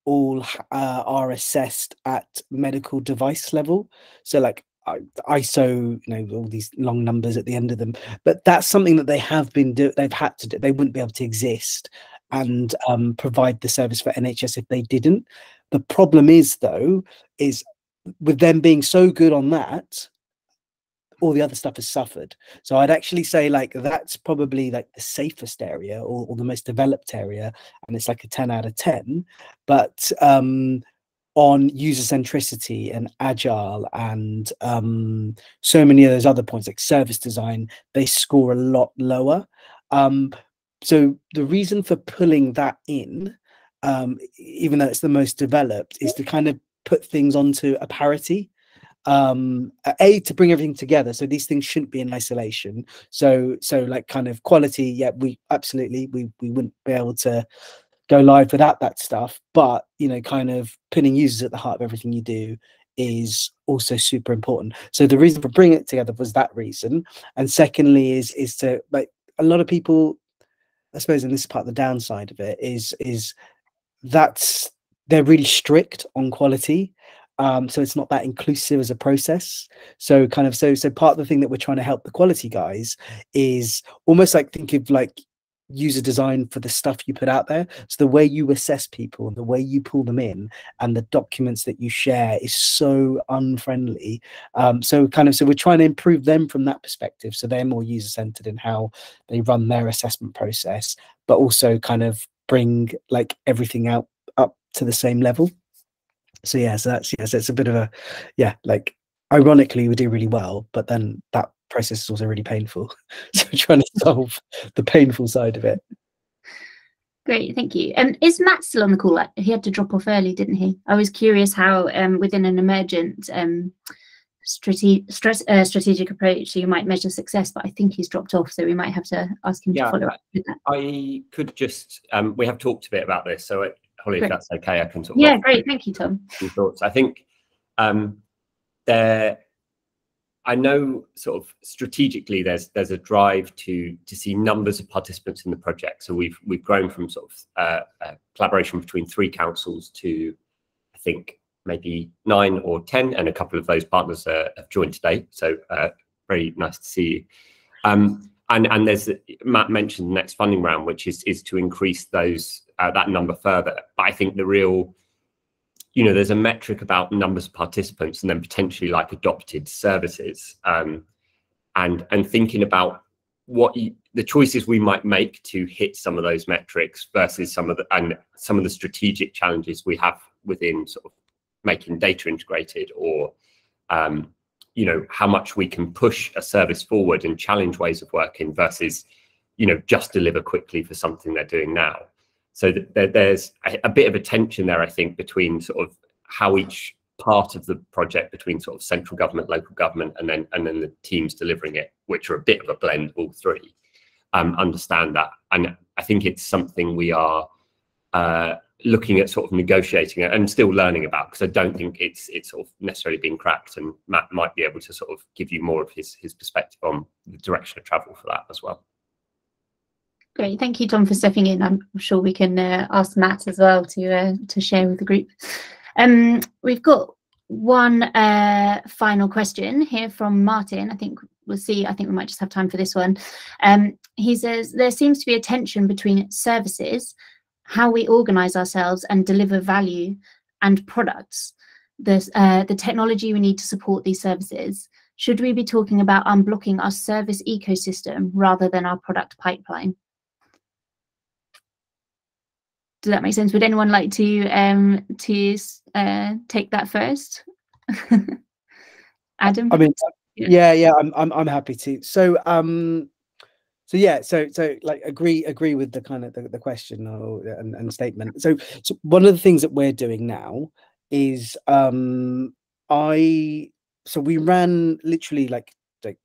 all are assessed at medical device level. So like ISO, you know, all these long numbers at the end of them. But that's something that they have been they've had to do. They wouldn't be able to exist and provide the service for NHS if they didn't. The problem is though, is with them being so good on that, all the other stuff has suffered. So I'd actually say like that's probably like the safest area or the most developed area, and it's like a 10 out of 10. But on user centricity and agile and so many of those other points like service design, they score a lot lower. So the reason for pulling that in, even though it's the most developed, is to kind of put things onto a parity. To bring everything together, so these things shouldn't be in isolation. So like kind of quality, yeah, we absolutely we wouldn't be able to go live without that stuff, but you know, kind of putting users at the heart of everything you do is also super important. So the reason for bringing it together was that reason. And secondly is to, like, a lot of people, I suppose, and this is part of the downside of it, is that's they're really strict on quality. So it's not that inclusive as a process. So kind of so part of the thing that we're trying to help the quality guys is almost like think of like user design for the stuff you put out there. So the way you assess people and the way you pull them in and the documents that you share is so unfriendly. So we're trying to improve them from that perspective, so they're more user centered in how they run their assessment process, but also kind of bring like everything up to the same level. So yeah, so it's a bit of a, yeah, like ironically we do really well, but then that process is also really painful. So we're trying to solve the painful side of it. Great, thank you. Is Matt still on the call? He had to drop off early, didn't he? I was curious how within an emergent strategic approach you might measure success, but I think he's dropped off, so we might have to ask him to follow up with that. I could just, we have talked a bit about this, so Holly, Great. if that's okay, I can talk. Yeah, great, thank you, Tom. Thoughts. I think I know sort of strategically there's a drive to see numbers of participants in the project. So we've grown from sort of collaboration between 3 councils to, I think, maybe 9 or 10, and a couple of those partners have joined today. So very nice to see you. And there's, Matt mentioned the next funding round, which is to increase those that number further. But I think the real, you know, there's a metric about numbers of participants and then potentially like adopted services, and thinking about what the choices we might make to hit some of those metrics versus some of the strategic challenges we have within sort of making data integrated, or you know, how much we can push a service forward and challenge ways of working versus, you know, just deliver quickly for something they're doing now. So there's a bit of a tension there, I think, between sort of how each part of the project, between sort of central government, local government, and then the teams delivering it, which are a bit of a blend of all three, understand that. And I think it's something we are looking at sort of negotiating and still learning about, because I don't think it's sort of necessarily been cracked, and Matt might be able to sort of give you more of his perspective on the direction of travel for that as well. Great, thank you, Tom, for stepping in. I'm sure we can ask Matt as well to share with the group. We've got one final question here from Martin. I think we'll see. I think we might just have time for this one. He says, there seems to be a tension between services, how we organize ourselves and deliver value, and products, the technology we need to support these services. Should we be talking about unblocking our service ecosystem rather than our product pipeline? Does that make sense? Would anyone like to take that first? Adam? I mean, yeah, I'm happy to. So yeah, so like agree with the kind of the question and statement. So one of the things that we're doing now is we ran literally like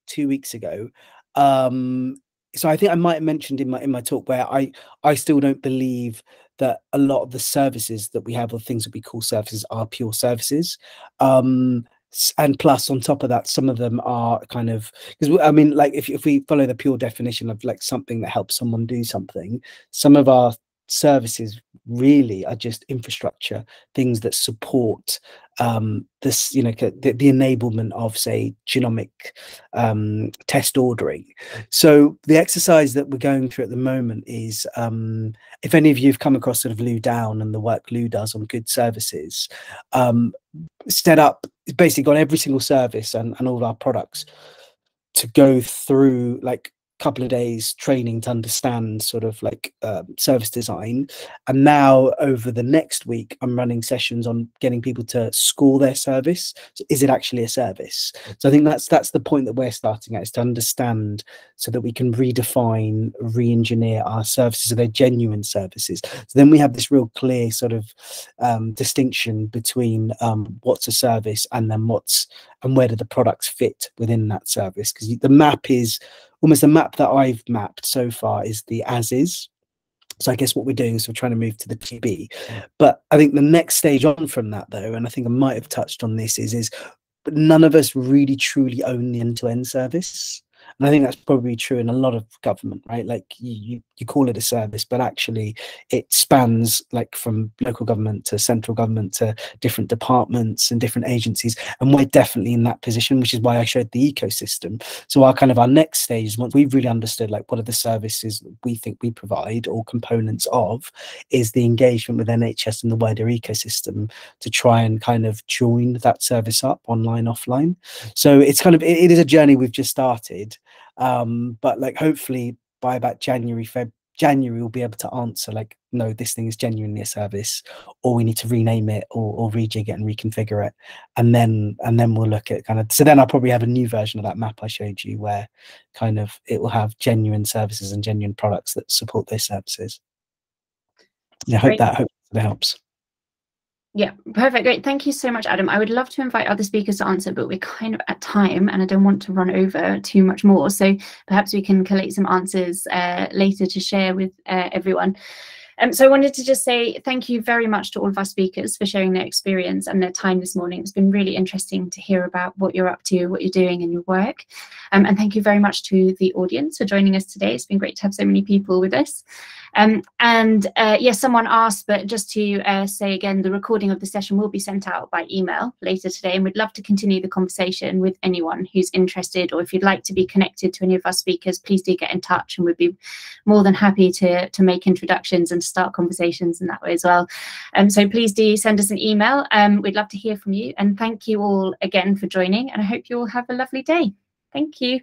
2 weeks ago. So I think I might have mentioned in my talk where I still don't believe that a lot of the services that we have, or things that we call services, are pure services. And plus, on top of that, some of them are kind of, because I mean, like if we follow the pure definition of like something that helps someone do something, some of our services really are just infrastructure, things that support this, you know, the enablement of, say, genomic test ordering. So the exercise that we're going through at the moment is, if any of you have come across sort of Lou Down and the work Lou does on good services, set up, basically got every single service and all of our products to go through like couple of days training to understand sort of like service design. And now over the next week, I'm running sessions on getting people to score their service. So is it actually a service? So I think that's the point that we're starting at, is to understand so that we can redefine, re-engineer our services so they're genuine services. So then we have this real clear sort of distinction between what's a service and then where do the products fit within that service, because the map is almost the map that I've mapped so far is the as is. So I guess what we're doing is we're trying to move to the to be. But I think the next stage on from that, though, and I think I might have touched on this, is none of us really truly own the end-to-end service. And I think that's probably true in a lot of government, right? Like you call it a service, but actually it spans like from local government to central government to different departments and different agencies. And we're definitely in that position, which is why I showed the ecosystem. So our next stage, once we've really understood like what are the services we think we provide or components of, is the engagement with NHS and the wider ecosystem to try and kind of join that service up online, offline. So it's kind of, it is a journey we've just started. But like hopefully by about January we'll be able to answer like, no, this thing is genuinely a service, or we need to rename it or rejig it and reconfigure it, and then we'll look at kind of, so then I'll probably have a new version of that map I showed you where kind of it will have genuine services and genuine products that support those services. Yeah, hope that helps. Yeah, perfect. Great. Thank you so much, Adam. I would love to invite other speakers to answer, but we're kind of at time and I don't want to run over too much more. So perhaps we can collate some answers later to share with everyone. So I wanted to just say thank you very much to all of our speakers for sharing their experience and their time this morning. It's been really interesting to hear about what you're up to, what you're doing in your work. And thank you very much to the audience for joining us today. It's been great to have so many people with us. Yes, someone asked, but just to say again, the recording of the session will be sent out by email later today, and we'd love to continue the conversation with anyone who's interested, or if you'd like to be connected to any of our speakers, please do get in touch and we'd be more than happy to make introductions and start conversations in that way as well. So please do send us an email. We'd love to hear from you, and thank you all again for joining, and I hope you all have a lovely day. Thank you.